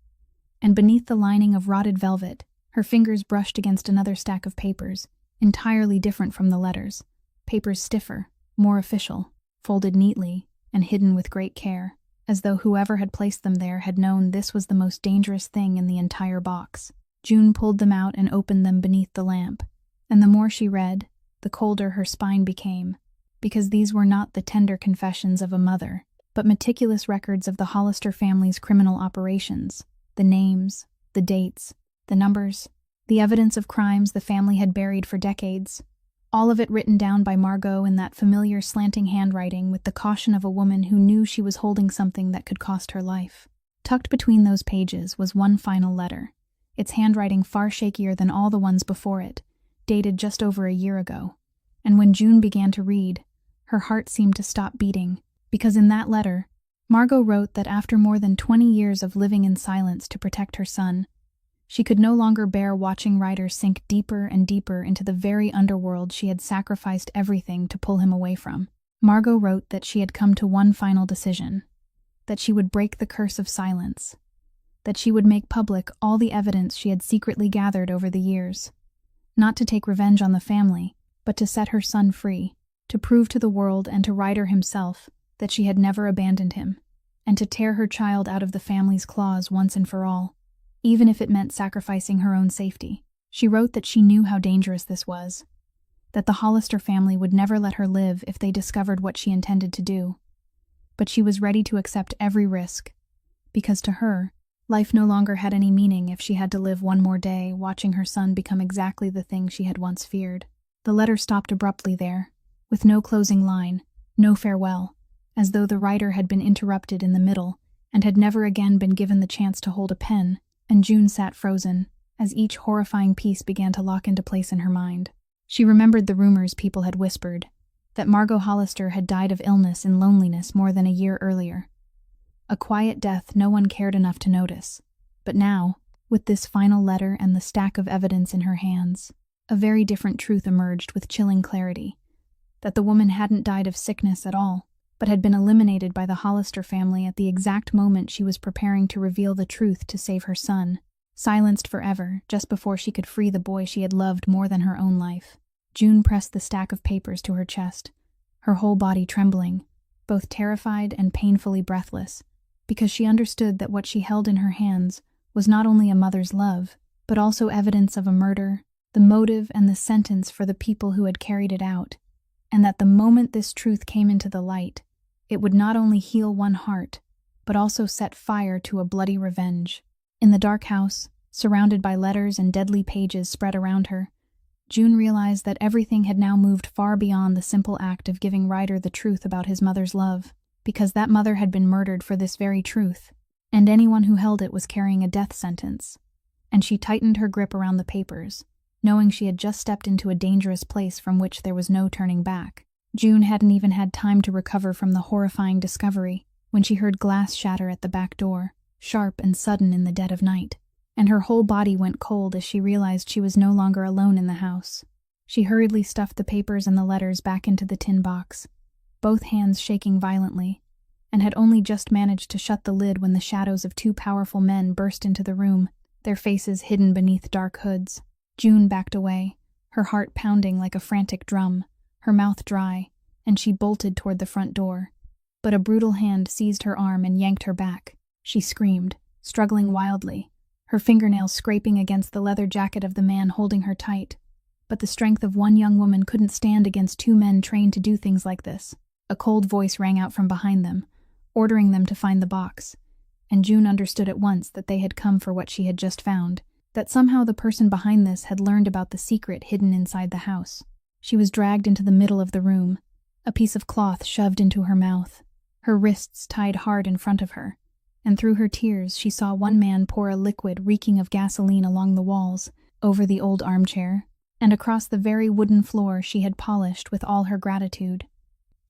and beneath the lining of rotted velvet, her fingers brushed against another stack of papers, entirely different from the letters, papers stiffer, more official, folded neatly, and hidden with great care, as though whoever had placed them there had known this was the most dangerous thing in the entire box. June pulled them out and opened them beneath the lamp, and the more she read, the colder her spine became, because these were not the tender confessions of a mother, but meticulous records of the Hollister family's criminal operations, the names, the dates, the numbers, the evidence of crimes the family had buried for decades, all of it written down by Margot in that familiar slanting handwriting with the caution of a woman who knew she was holding something that could cost her life. Tucked between those pages was one final letter, its handwriting far shakier than all the ones before it, dated just over a year ago. And when June began to read, her heart seemed to stop beating, because in that letter, Margot wrote that after more than 20 years of living in silence to protect her son, she could no longer bear watching Ryder sink deeper and deeper into the very underworld she had sacrificed everything to pull him away from. Margot wrote that she had come to one final decision, that she would break the curse of silence, that she would make public all the evidence she had secretly gathered over the years, not to take revenge on the family, but to set her son free, to prove to the world and to Ryder himself that she had never abandoned him, and to tear her child out of the family's claws once and for all, even if it meant sacrificing her own safety. She wrote that she knew how dangerous this was, that the Hollister family would never let her live if they discovered what she intended to do, but she was ready to accept every risk, because to her, life no longer had any meaning if she had to live one more day watching her son become exactly the thing she had once feared. The letter stopped abruptly there, with no closing line, no farewell, as though the writer had been interrupted in the middle and had never again been given the chance to hold a pen, and June sat frozen, as each horrifying piece began to lock into place in her mind. She remembered the rumors people had whispered, that Margot Hollister had died of illness and loneliness more than a year earlier. A quiet death no one cared enough to notice. But now, with this final letter and the stack of evidence in her hands, a very different truth emerged with chilling clarity, that the woman hadn't died of sickness at all, but had been eliminated by the Hollister family at the exact moment she was preparing to reveal the truth to save her son, silenced forever just before she could free the boy she had loved more than her own life. June pressed the stack of papers to her chest, her whole body trembling, both terrified and painfully breathless, because she understood that what she held in her hands was not only a mother's love, but also evidence of a murder, the motive and the sentence for the people who had carried it out, and that the moment this truth came into the light, it would not only heal one heart, but also set fire to a bloody revenge. In the dark house, surrounded by letters and deadly pages spread around her, June realized that everything had now moved far beyond the simple act of giving Ryder the truth about his mother's love, because that mother had been murdered for this very truth, and anyone who held it was carrying a death sentence. And she tightened her grip around the papers, knowing she had just stepped into a dangerous place from which there was no turning back. June hadn't even had time to recover from the horrifying discovery when she heard glass shatter at the back door, sharp and sudden in the dead of night, and her whole body went cold as she realized she was no longer alone in the house. She hurriedly stuffed the papers and the letters back into the tin box, both hands shaking violently, and had only just managed to shut the lid when the shadows of two powerful men burst into the room, their faces hidden beneath dark hoods. June backed away, her heart pounding like a frantic drum, her mouth dry, and she bolted toward the front door, but a brutal hand seized her arm and yanked her back. She screamed, struggling wildly, her fingernails scraping against the leather jacket of the man holding her tight. But the strength of one young woman couldn't stand against two men trained to do things like this. A cold voice rang out from behind them, ordering them to find the box, and June understood at once that they had come for what she had just found, that somehow the person behind this had learned about the secret hidden inside the house. She was dragged into the middle of the room, a piece of cloth shoved into her mouth, her wrists tied hard in front of her, and through her tears she saw one man pour a liquid reeking of gasoline along the walls, over the old armchair, and across the very wooden floor she had polished with all her gratitude.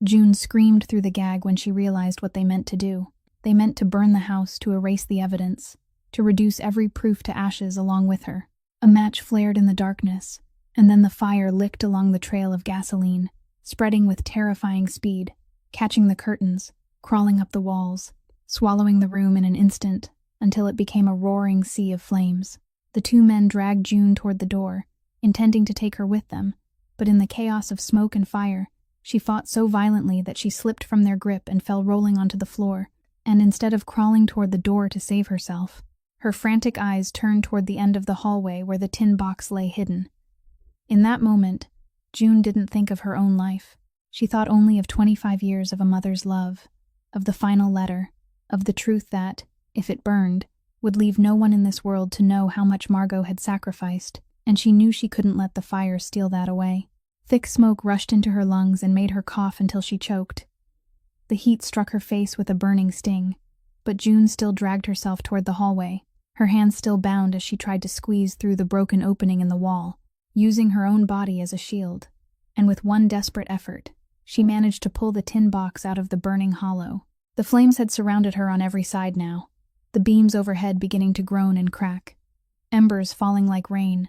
June screamed through the gag when she realized what they meant to do. They meant to burn the house to erase the evidence, to reduce every proof to ashes along with her. A match flared in the darkness, and then the fire licked along the trail of gasoline, spreading with terrifying speed, catching the curtains, crawling up the walls, swallowing the room in an instant, until it became a roaring sea of flames. The two men dragged June toward the door, intending to take her with them, but in the chaos of smoke and fire, she fought so violently that she slipped from their grip and fell rolling onto the floor, and instead of crawling toward the door to save herself, her frantic eyes turned toward the end of the hallway where the tin box lay hidden. In that moment, June didn't think of her own life. She thought only of 25 years of a mother's love, of the final letter, of the truth that, if it burned, would leave no one in this world to know how much Margot had sacrificed, and she knew she couldn't let the fire steal that away. Thick smoke rushed into her lungs and made her cough until she choked. The heat struck her face with a burning sting, but June still dragged herself toward the hallway, her hands still bound as she tried to squeeze through the broken opening in the wall, using her own body as a shield. And with one desperate effort, she managed to pull the tin box out of the burning hollow. The flames had surrounded her on every side now, the beams overhead beginning to groan and crack, embers falling like rain,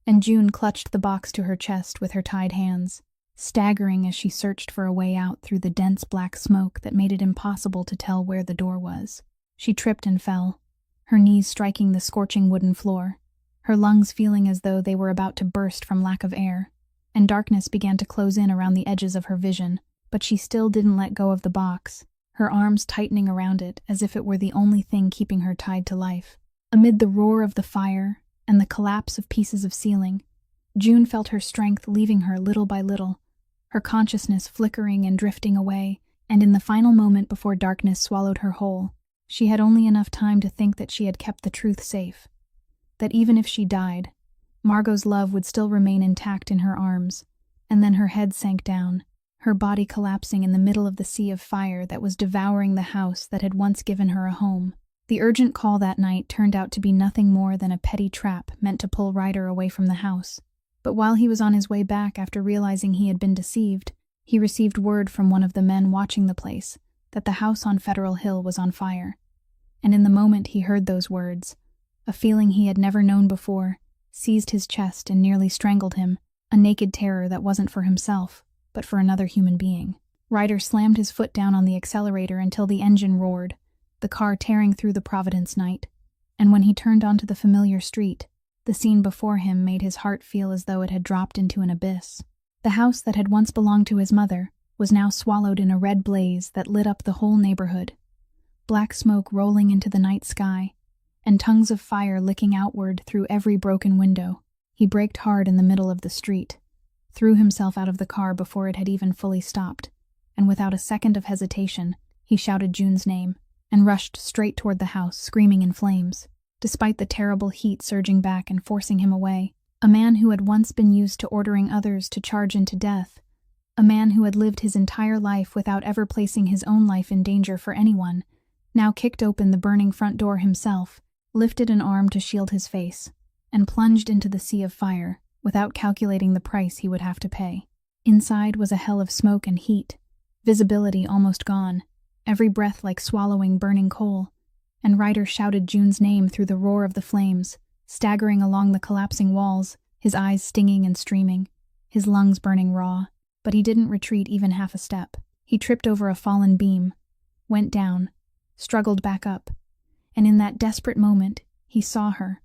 and June clutched the box to her chest with her tied hands, staggering as she searched for a way out through the dense black smoke that made it impossible to tell where the door was. She tripped and fell, her knees striking the scorching wooden floor, her lungs feeling as though they were about to burst from lack of air, and darkness began to close in around the edges of her vision, but she still didn't let go of the box, her arms tightening around it as if it were the only thing keeping her tied to life. Amid the roar of the fire and the collapse of pieces of ceiling, June felt her strength leaving her little by little, her consciousness flickering and drifting away, and in the final moment before darkness swallowed her whole, she had only enough time to think that she had kept the truth safe, that even if she died, Margot's love would still remain intact in her arms, and then her head sank down, her body collapsing in the middle of the sea of fire that was devouring the house that had once given her a home. The urgent call that night turned out to be nothing more than a petty trap meant to pull Ryder away from the house. But while he was on his way back after realizing he had been deceived, he received word from one of the men watching the place that the house on Federal Hill was on fire. And in the moment he heard those words, a feeling he had never known before seized his chest and nearly strangled him, a naked terror that wasn't for himself, but for another human being. Ryder slammed his foot down on the accelerator until the engine roared, the car tearing through the Providence night, and when he turned onto the familiar street, the scene before him made his heart feel as though it had dropped into an abyss. The house that had once belonged to his mother was now swallowed in a red blaze that lit up the whole neighborhood, black smoke rolling into the night sky, and tongues of fire licking outward through every broken window. He braked hard in the middle of the street, threw himself out of the car before it had even fully stopped, and without a second of hesitation, he shouted June's name, and rushed straight toward the house, screaming in flames. Despite the terrible heat surging back and forcing him away, a man who had once been used to ordering others to charge into death, a man who had lived his entire life without ever placing his own life in danger for anyone, now kicked open the burning front door himself, lifted an arm to shield his face, and plunged into the sea of fire without calculating the price he would have to pay. Inside was a hell of smoke and heat, visibility almost gone, every breath like swallowing burning coal, and Ryder shouted June's name through the roar of the flames, staggering along the collapsing walls, his eyes stinging and streaming, his lungs burning raw. But he didn't retreat even half a step. He tripped over a fallen beam, went down, struggled back up, and in that desperate moment, he saw her.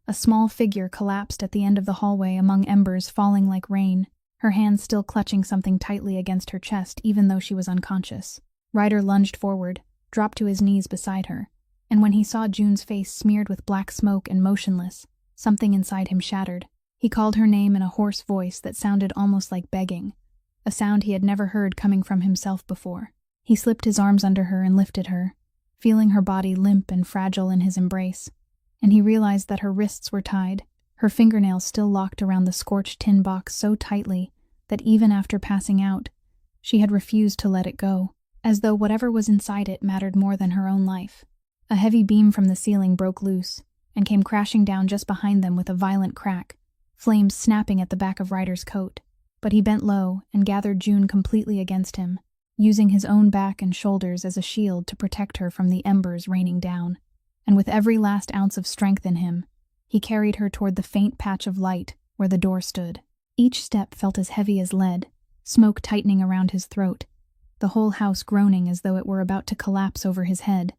A small figure collapsed at the end of the hallway among embers falling like rain, her hands still clutching something tightly against her chest even though she was unconscious. Ryder lunged forward, dropped to his knees beside her, and when he saw June's face smeared with black smoke and motionless, something inside him shattered. He called her name in a hoarse voice that sounded almost like begging, a sound he had never heard coming from himself before. He slipped his arms under her and lifted her, feeling her body limp and fragile in his embrace, and he realized that her wrists were tied, her fingernails still locked around the scorched tin box so tightly that even after passing out, she had refused to let it go, as though whatever was inside it mattered more than her own life. A heavy beam from the ceiling broke loose and came crashing down just behind them with a violent crack, flames snapping at the back of Ryder's coat. But he bent low and gathered June completely against him, using his own back and shoulders as a shield to protect her from the embers raining down. And with every last ounce of strength in him, he carried her toward the faint patch of light where the door stood. Each step felt as heavy as lead, smoke tightening around his throat, the whole house groaning as though it were about to collapse over his head.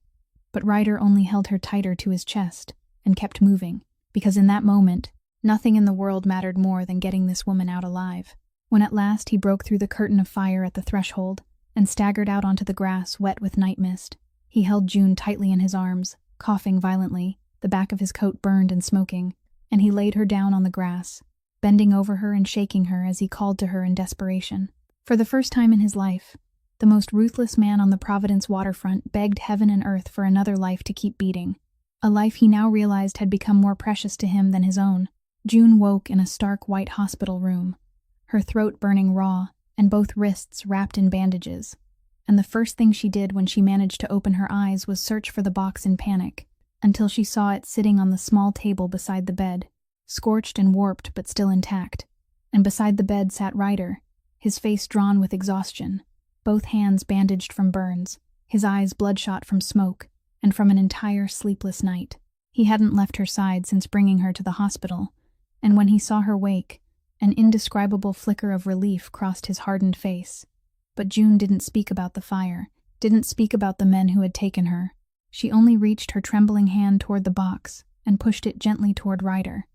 But Ryder only held her tighter to his chest and kept moving, because in that moment, nothing in the world mattered more than getting this woman out alive. When at last he broke through the curtain of fire at the threshold and staggered out onto the grass wet with night mist, he held June tightly in his arms, coughing violently, the back of his coat burned and smoking, and he laid her down on the grass, bending over her and shaking her as he called to her in desperation. For the first time in his life, the most ruthless man on the Providence waterfront begged heaven and earth for another life to keep beating, a life he now realized had become more precious to him than his own. June woke in a stark white hospital room, her throat burning raw and both wrists wrapped in bandages, and the first thing she did when she managed to open her eyes was search for the box in panic, until she saw it sitting on the small table beside the bed, scorched and warped but still intact, and beside the bed sat Ryder, his face drawn with exhaustion, both hands bandaged from burns, his eyes bloodshot from smoke and from an entire sleepless night. He hadn't left her side since bringing her to the hospital, and when he saw her wake, an indescribable flicker of relief crossed his hardened face. But June didn't speak about the fire, didn't speak about the men who had taken her. She only reached her trembling hand toward the box and pushed it gently toward Ryder,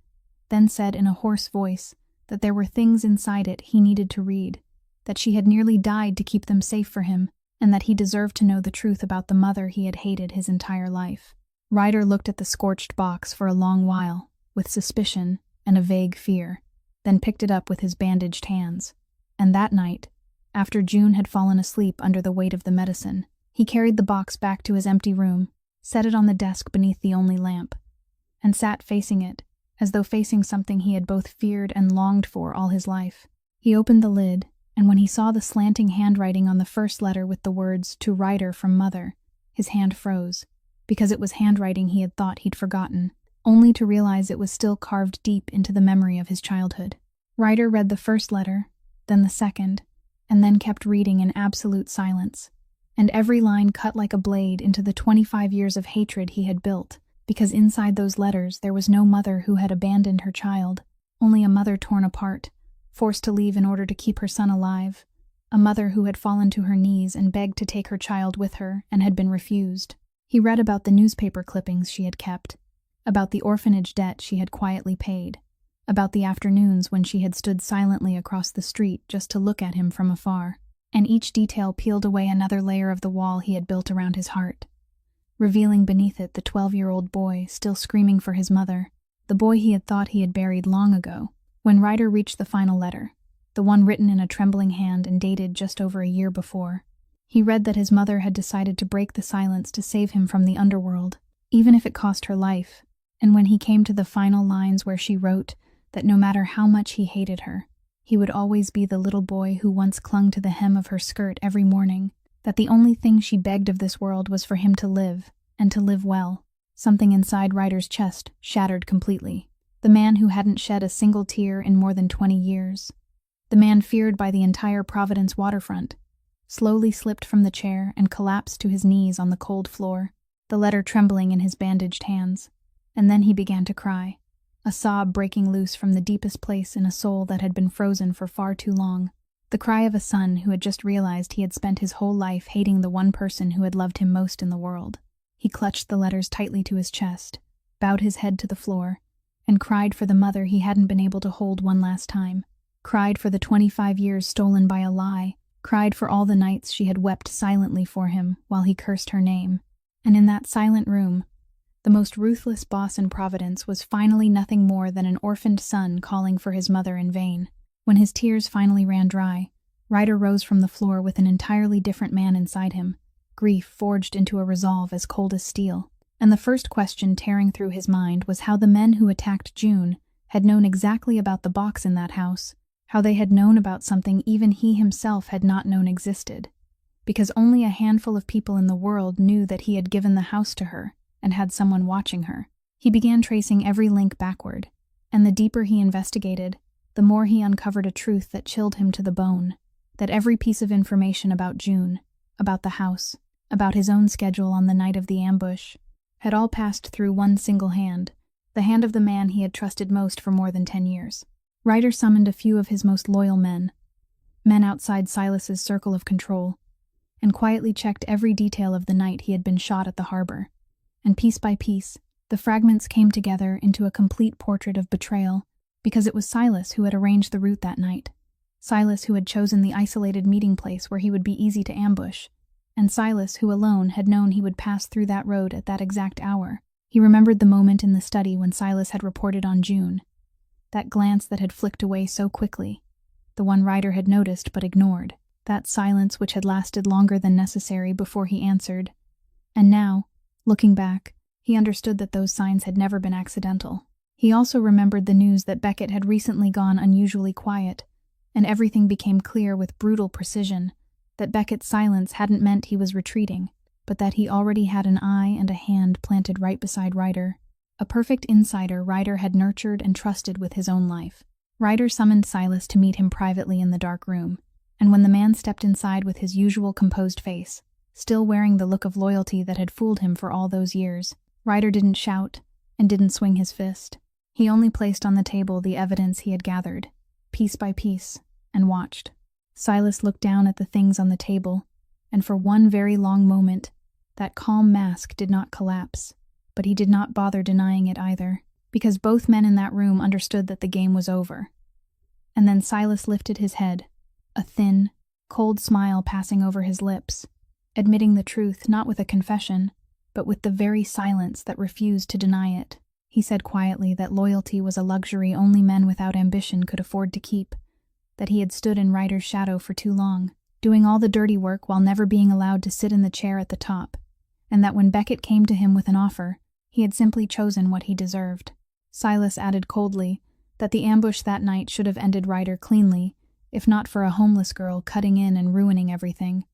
then said in a hoarse voice that there were things inside it he needed to read, that she had nearly died to keep them safe for him, and that he deserved to know the truth about the mother he had hated his entire life. Ryder looked at the scorched box for a long while, with suspicion and a vague fear, then picked it up with his bandaged hands. And that night, after June had fallen asleep under the weight of the medicine, he carried the box back to his empty room, set it on the desk beneath the only lamp, and sat facing it, as though facing something he had both feared and longed for all his life. He opened the lid, and when he saw the slanting handwriting on the first letter with the words, "To Ryder from Mother," his hand froze, because it was handwriting he had thought he'd forgotten, only to realize it was still carved deep into the memory of his childhood. Ryder read the first letter, then the second, and then kept reading in absolute silence, and every line cut like a blade into the 25 years of hatred he had built, because inside those letters there was no mother who had abandoned her child, only a mother torn apart, forced to leave in order to keep her son alive, a mother who had fallen to her knees and begged to take her child with her and had been refused. He read about the newspaper clippings she had kept, about the orphanage debt she had quietly paid, about the afternoons when she had stood silently across the street just to look at him from afar, and each detail peeled away another layer of the wall he had built around his heart, revealing beneath it the 12-year-old boy still screaming for his mother, the boy he had thought he had buried long ago. When Ryder reached the final letter, the one written in a trembling hand and dated just over a year before, he read that his mother had decided to break the silence to save him from the underworld, even if it cost her life. And when he came to the final lines where she wrote that no matter how much he hated her, he would always be the little boy who once clung to the hem of her skirt every morning, that the only thing she begged of this world was for him to live, and to live well, something inside Ryder's chest shattered completely. The man who hadn't shed a single tear in more than 20 years, the man feared by the entire Providence waterfront, slowly slipped from the chair and collapsed to his knees on the cold floor, the letter trembling in his bandaged hands. And then he began to cry, a sob breaking loose from the deepest place in a soul that had been frozen for far too long, the cry of a son who had just realized he had spent his whole life hating the one person who had loved him most in the world. He clutched the letters tightly to his chest, bowed his head to the floor, and cried for the mother he hadn't been able to hold one last time, cried for the 25 years stolen by a lie, cried for all the nights she had wept silently for him while he cursed her name. And in that silent room, the most ruthless boss in Providence was finally nothing more than an orphaned son calling for his mother in vain. When his tears finally ran dry, Ryder rose from the floor with an entirely different man inside him, grief forged into a resolve as cold as steel. And the first question tearing through his mind was how the men who attacked June had known exactly about the box in that house, how they had known about something even he himself had not known existed. Because only a handful of people in the world knew that he had given the house to her and had someone watching her. He began tracing every link backward, and the deeper he investigated, the more he uncovered a truth that chilled him to the bone, that every piece of information about June, about the house, about his own schedule on the night of the ambush, had all passed through one single hand, the hand of the man he had trusted most for more than 10 years. Ryder summoned a few of his most loyal men outside Silas's circle of control, and quietly checked every detail of the night he had been shot at the harbor. And piece by piece, the fragments came together into a complete portrait of betrayal, because it was Silas who had arranged the route that night. Silas who had chosen the isolated meeting place where he would be easy to ambush, and Silas who alone had known he would pass through that road at that exact hour. He remembered the moment in the study when Silas had reported on June, that glance that had flicked away so quickly, the one Ryder had noticed but ignored, that silence which had lasted longer than necessary before he answered. And now, looking back, he understood that those signs had never been accidental. He also remembered the news that Beckett had recently gone unusually quiet, and everything became clear with brutal precision, that Beckett's silence hadn't meant he was retreating, but that he already had an eye and a hand planted right beside Ryder, a perfect insider Ryder had nurtured and trusted with his own life. Ryder summoned Silas to meet him privately in the dark room, and when the man stepped inside with his usual composed face, still wearing the look of loyalty that had fooled him for all those years, Ryder didn't shout and didn't swing his fist. He only placed on the table the evidence he had gathered, piece by piece, and watched. Silas looked down at the things on the table, and for one very long moment, that calm mask did not collapse, but he did not bother denying it either, because both men in that room understood that the game was over. And then Silas lifted his head, a thin, cold smile passing over his lips, admitting the truth not with a confession, but with the very silence that refused to deny it. He said quietly that loyalty was a luxury only men without ambition could afford to keep, that he had stood in Ryder's shadow for too long, doing all the dirty work while never being allowed to sit in the chair at the top, and that when Beckett came to him with an offer, he had simply chosen what he deserved. Silas added coldly that the ambush that night should have ended Ryder cleanly, if not for a homeless girl cutting in and ruining everything,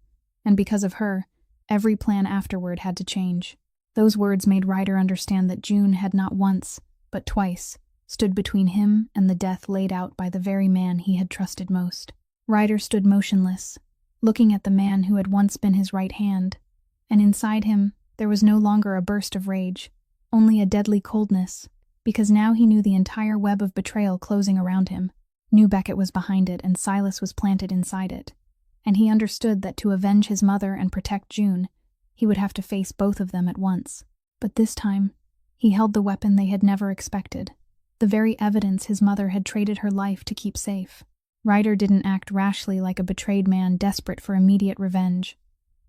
and because of her, every plan afterward had to change. Those words made Ryder understand that June had not once, but twice, stood between him and the death laid out by the very man he had trusted most. Ryder stood motionless, looking at the man who had once been his right hand, and inside him there was no longer a burst of rage, only a deadly coldness, because now he knew the entire web of betrayal closing around him, knew Beckett was behind it and Silas was planted inside it, and he understood that to avenge his mother and protect June, he would have to face both of them at once. But this time, he held the weapon they had never expected, the very evidence his mother had traded her life to keep safe. Ryder didn't act rashly like a betrayed man desperate for immediate revenge,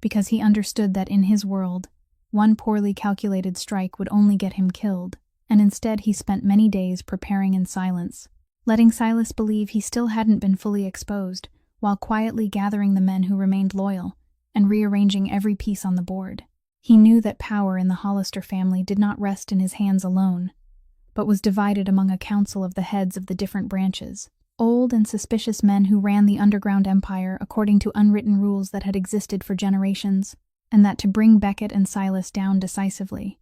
because he understood that in his world, one poorly calculated strike would only get him killed, and instead he spent many days preparing in silence, letting Silas believe he still hadn't been fully exposed, while quietly gathering the men who remained loyal and rearranging every piece on the board. He knew that power in the Hollister family did not rest in his hands alone, but was divided among a council of the heads of the different branches, old and suspicious men who ran the underground empire according to unwritten rules that had existed for generations, and that to bring Beckett and Silas down decisively,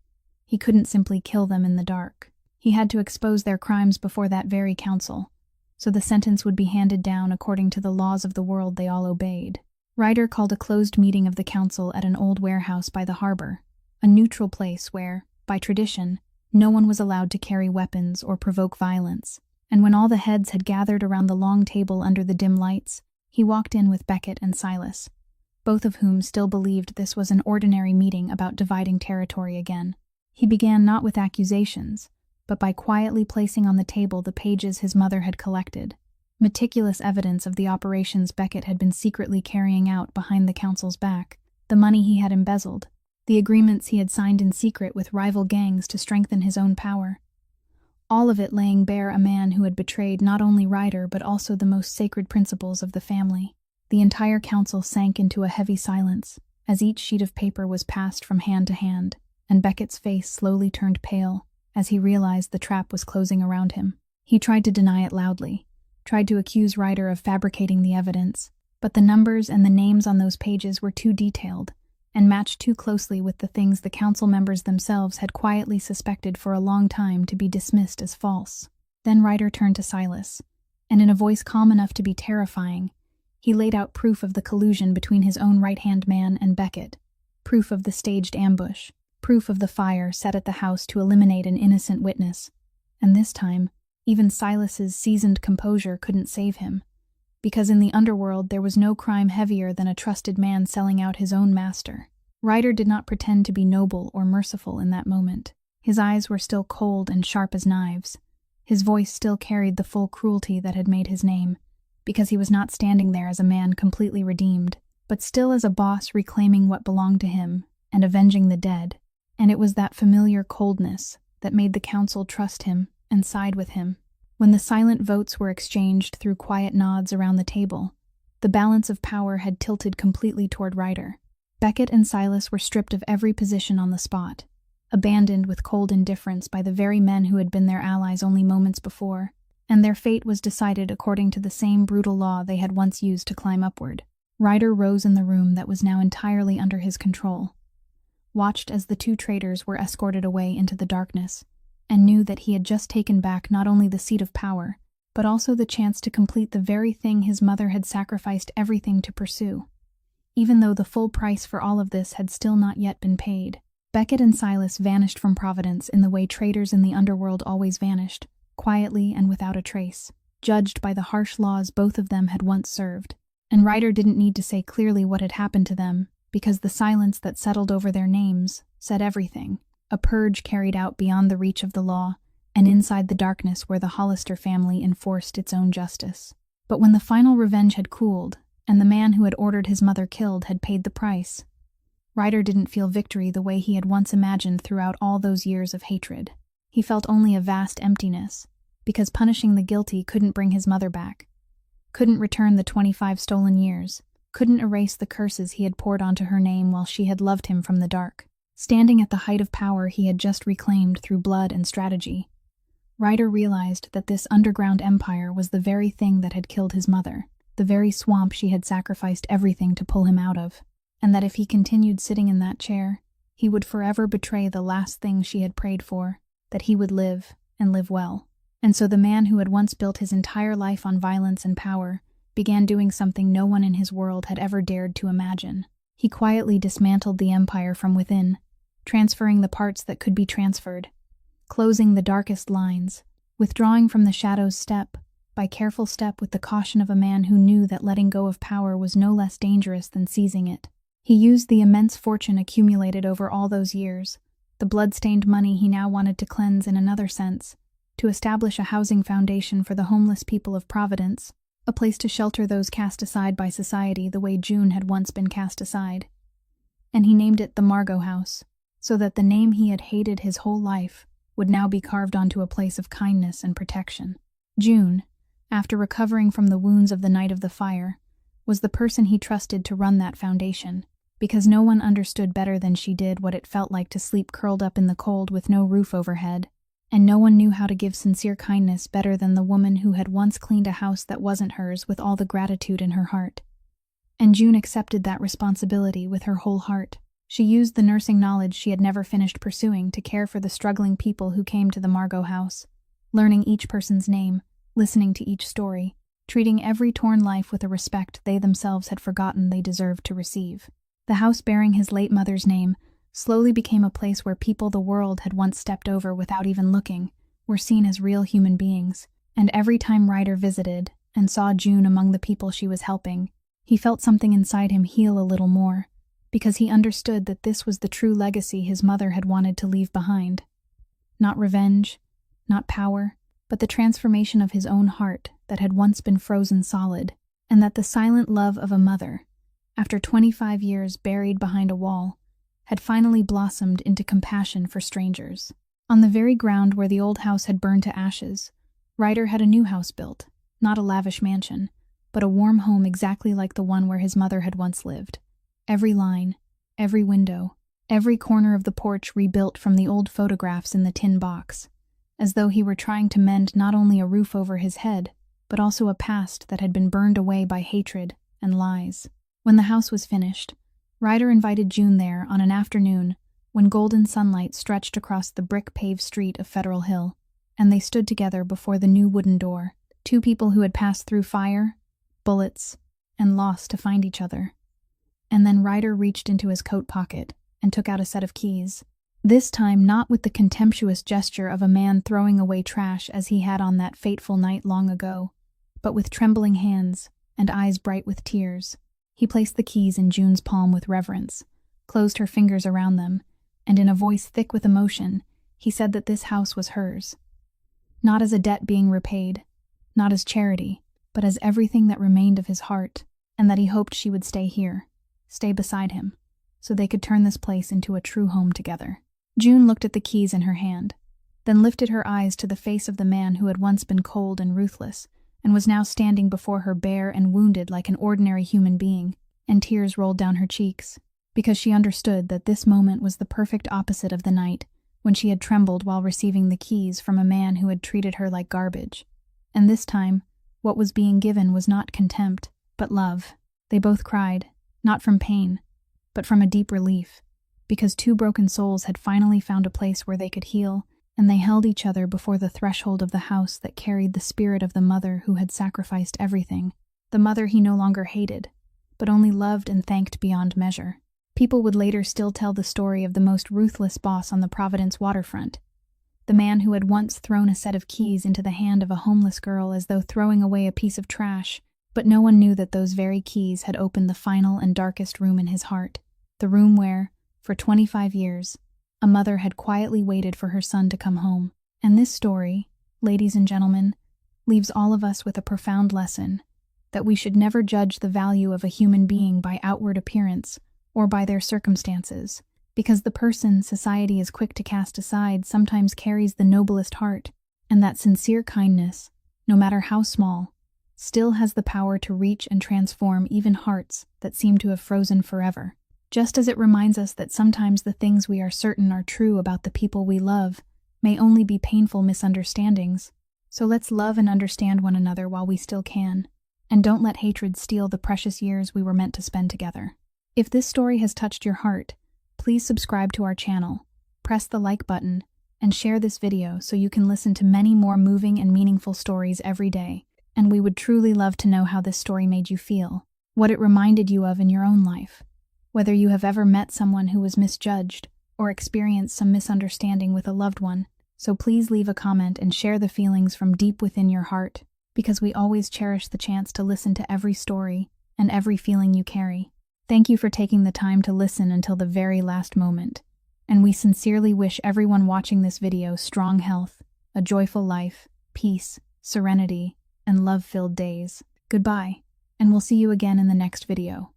he couldn't simply kill them in the dark. He had to expose their crimes before that very council, so the sentence would be handed down according to the laws of the world they all obeyed. Ryder called a closed meeting of the council at an old warehouse by the harbor, a neutral place where, by tradition, no one was allowed to carry weapons or provoke violence. And when all the heads had gathered around the long table under the dim lights, he walked in with Beckett and Silas, both of whom still believed this was an ordinary meeting about dividing territory again. He began not with accusations, but by quietly placing on the table the pages his mother had collected, Meticulous evidence of the operations Beckett had been secretly carrying out behind the council's back, the money he had embezzled, the agreements he had signed in secret with rival gangs to strengthen his own power. All of it laying bare a man who had betrayed not only Ryder but also the most sacred principles of the family. The entire council sank into a heavy silence as each sheet of paper was passed from hand to hand, and Beckett's face slowly turned pale as he realized the trap was closing around him. He tried to deny it loudly, tried to accuse Ryder of fabricating the evidence, but the numbers and the names on those pages were too detailed and matched too closely with the things the council members themselves had quietly suspected for a long time to be dismissed as false. Then Ryder turned to Silas, and in a voice calm enough to be terrifying, he laid out proof of the collusion between his own right-hand man and Beckett, proof of the staged ambush, proof of the fire set at the house to eliminate an innocent witness. And this time, even Silas's seasoned composure couldn't save him, because in the underworld there was no crime heavier than a trusted man selling out his own master. Ryder did not pretend to be noble or merciful in that moment. His eyes were still cold and sharp as knives. His voice still carried the full cruelty that had made his name, because he was not standing there as a man completely redeemed, but still as a boss reclaiming what belonged to him and avenging the dead. And it was that familiar coldness that made the council trust him and side with him. When the silent votes were exchanged through quiet nods around the table, the balance of power had tilted completely toward Ryder. Beckett and Silas were stripped of every position on the spot, abandoned with cold indifference by the very men who had been their allies only moments before, and their fate was decided according to the same brutal law they had once used to climb upward. Ryder rose in the room that was now entirely under his control, watched as the two traitors were escorted away into the darkness, and knew that he had just taken back not only the seat of power, but also the chance to complete the very thing his mother had sacrificed everything to pursue. Even though the full price for all of this had still not yet been paid, Beckett and Silas vanished from Providence in the way traitors in the underworld always vanished, quietly and without a trace, judged by the harsh laws both of them had once served. And Ryder didn't need to say clearly what had happened to them, because the silence that settled over their names said everything. A purge carried out beyond the reach of the law, and inside the darkness where the Hollister family enforced its own justice. But when the final revenge had cooled, and the man who had ordered his mother killed had paid the price, Ryder didn't feel victory the way he had once imagined throughout all those years of hatred. He felt only a vast emptiness, because punishing the guilty couldn't bring his mother back, couldn't return the 25 stolen years, couldn't erase the curses he had poured onto her name while she had loved him from the dark. Standing at the height of power he had just reclaimed through blood and strategy, Ryder realized that this underground empire was the very thing that had killed his mother, the very swamp she had sacrificed everything to pull him out of, and that if he continued sitting in that chair, he would forever betray the last thing she had prayed for, that he would live, and live well. And so the man who had once built his entire life on violence and power began doing something no one in his world had ever dared to imagine. He quietly dismantled the empire from within, transferring the parts that could be transferred, closing the darkest lines, withdrawing from the shadows step by careful step with the caution of a man who knew that letting go of power was no less dangerous than seizing it. He used the immense fortune accumulated over all those years, the blood-stained money he now wanted to cleanse in another sense, to establish a housing foundation for the homeless people of Providence, a place to shelter those cast aside by society the way June had once been cast aside. And he named it the Margot House, so that the name he had hated his whole life would now be carved onto a place of kindness and protection. June, after recovering from the wounds of the night of the fire, was the person he trusted to run that foundation, because no one understood better than she did what it felt like to sleep curled up in the cold with no roof overhead, and no one knew how to give sincere kindness better than the woman who had once cleaned a house that wasn't hers with all the gratitude in her heart. And June accepted that responsibility with her whole heart. She used the nursing knowledge she had never finished pursuing to care for the struggling people who came to the Margot House, learning each person's name, listening to each story, treating every torn life with a respect they themselves had forgotten they deserved to receive. The house bearing his late mother's name slowly became a place where people the world had once stepped over without even looking were seen as real human beings, and every time Ryder visited and saw June among the people she was helping, he felt something inside him heal a little more, because he understood that this was the true legacy his mother had wanted to leave behind. Not revenge, not power, but the transformation of his own heart that had once been frozen solid, and that the silent love of a mother, after 25 years buried behind a wall, had finally blossomed into compassion for strangers. On the very ground where the old house had burned to ashes, Ryder had a new house built, not a lavish mansion, but a warm home exactly like the one where his mother had once lived. Every line, every window, every corner of the porch rebuilt from the old photographs in the tin box, as though he were trying to mend not only a roof over his head, but also a past that had been burned away by hatred and lies. When the house was finished, Ryder invited June there on an afternoon when golden sunlight stretched across the brick-paved street of Federal Hill, and they stood together before the new wooden door, two people who had passed through fire, bullets, and loss to find each other. And then Ryder reached into his coat pocket and took out a set of keys, this time not with the contemptuous gesture of a man throwing away trash as he had on that fateful night long ago, but with trembling hands and eyes bright with tears. He placed the keys in June's palm with reverence, closed her fingers around them, and in a voice thick with emotion, he said that this house was hers. Not as a debt being repaid, not as charity, but as everything that remained of his heart, and that he hoped she would stay here, stay beside him, so they could turn this place into a true home together. June looked at the keys in her hand, then lifted her eyes to the face of the man who had once been cold and ruthless, and was now standing before her bare and wounded like an ordinary human being, and tears rolled down her cheeks, because she understood that this moment was the perfect opposite of the night when she had trembled while receiving the keys from a man who had treated her like garbage. And this time, what was being given was not contempt, but love. They both cried, not from pain, but from a deep relief, because two broken souls had finally found a place where they could heal, and they held each other before the threshold of the house that carried the spirit of the mother who had sacrificed everything, the mother he no longer hated, but only loved and thanked beyond measure. People would later still tell the story of the most ruthless boss on the Providence waterfront, the man who had once thrown a set of keys into the hand of a homeless girl as though throwing away a piece of trash, but no one knew that those very keys had opened the final and darkest room in his heart, the room where, for 25 years, a mother had quietly waited for her son to come home. And this story, ladies and gentlemen, leaves all of us with a profound lesson, that we should never judge the value of a human being by outward appearance or by their circumstances, because the person society is quick to cast aside sometimes carries the noblest heart, and that sincere kindness, no matter how small, still has the power to reach and transform even hearts that seem to have frozen forever. Just as it reminds us that sometimes the things we are certain are true about the people we love may only be painful misunderstandings. So let's love and understand one another while we still can, and don't let hatred steal the precious years we were meant to spend together. If this story has touched your heart, please subscribe to our channel, press the like button, and share this video so you can listen to many more moving and meaningful stories every day. And we would truly love to know how this story made you feel, what it reminded you of in your own life, whether you have ever met someone who was misjudged or experienced some misunderstanding with a loved one. So please leave a comment and share the feelings from deep within your heart, because we always cherish the chance to listen to every story and every feeling you carry. Thank you for taking the time to listen until the very last moment, and we sincerely wish everyone watching this video strong health, a joyful life, peace, serenity, and love-filled days. Goodbye, and we'll see you again in the next video.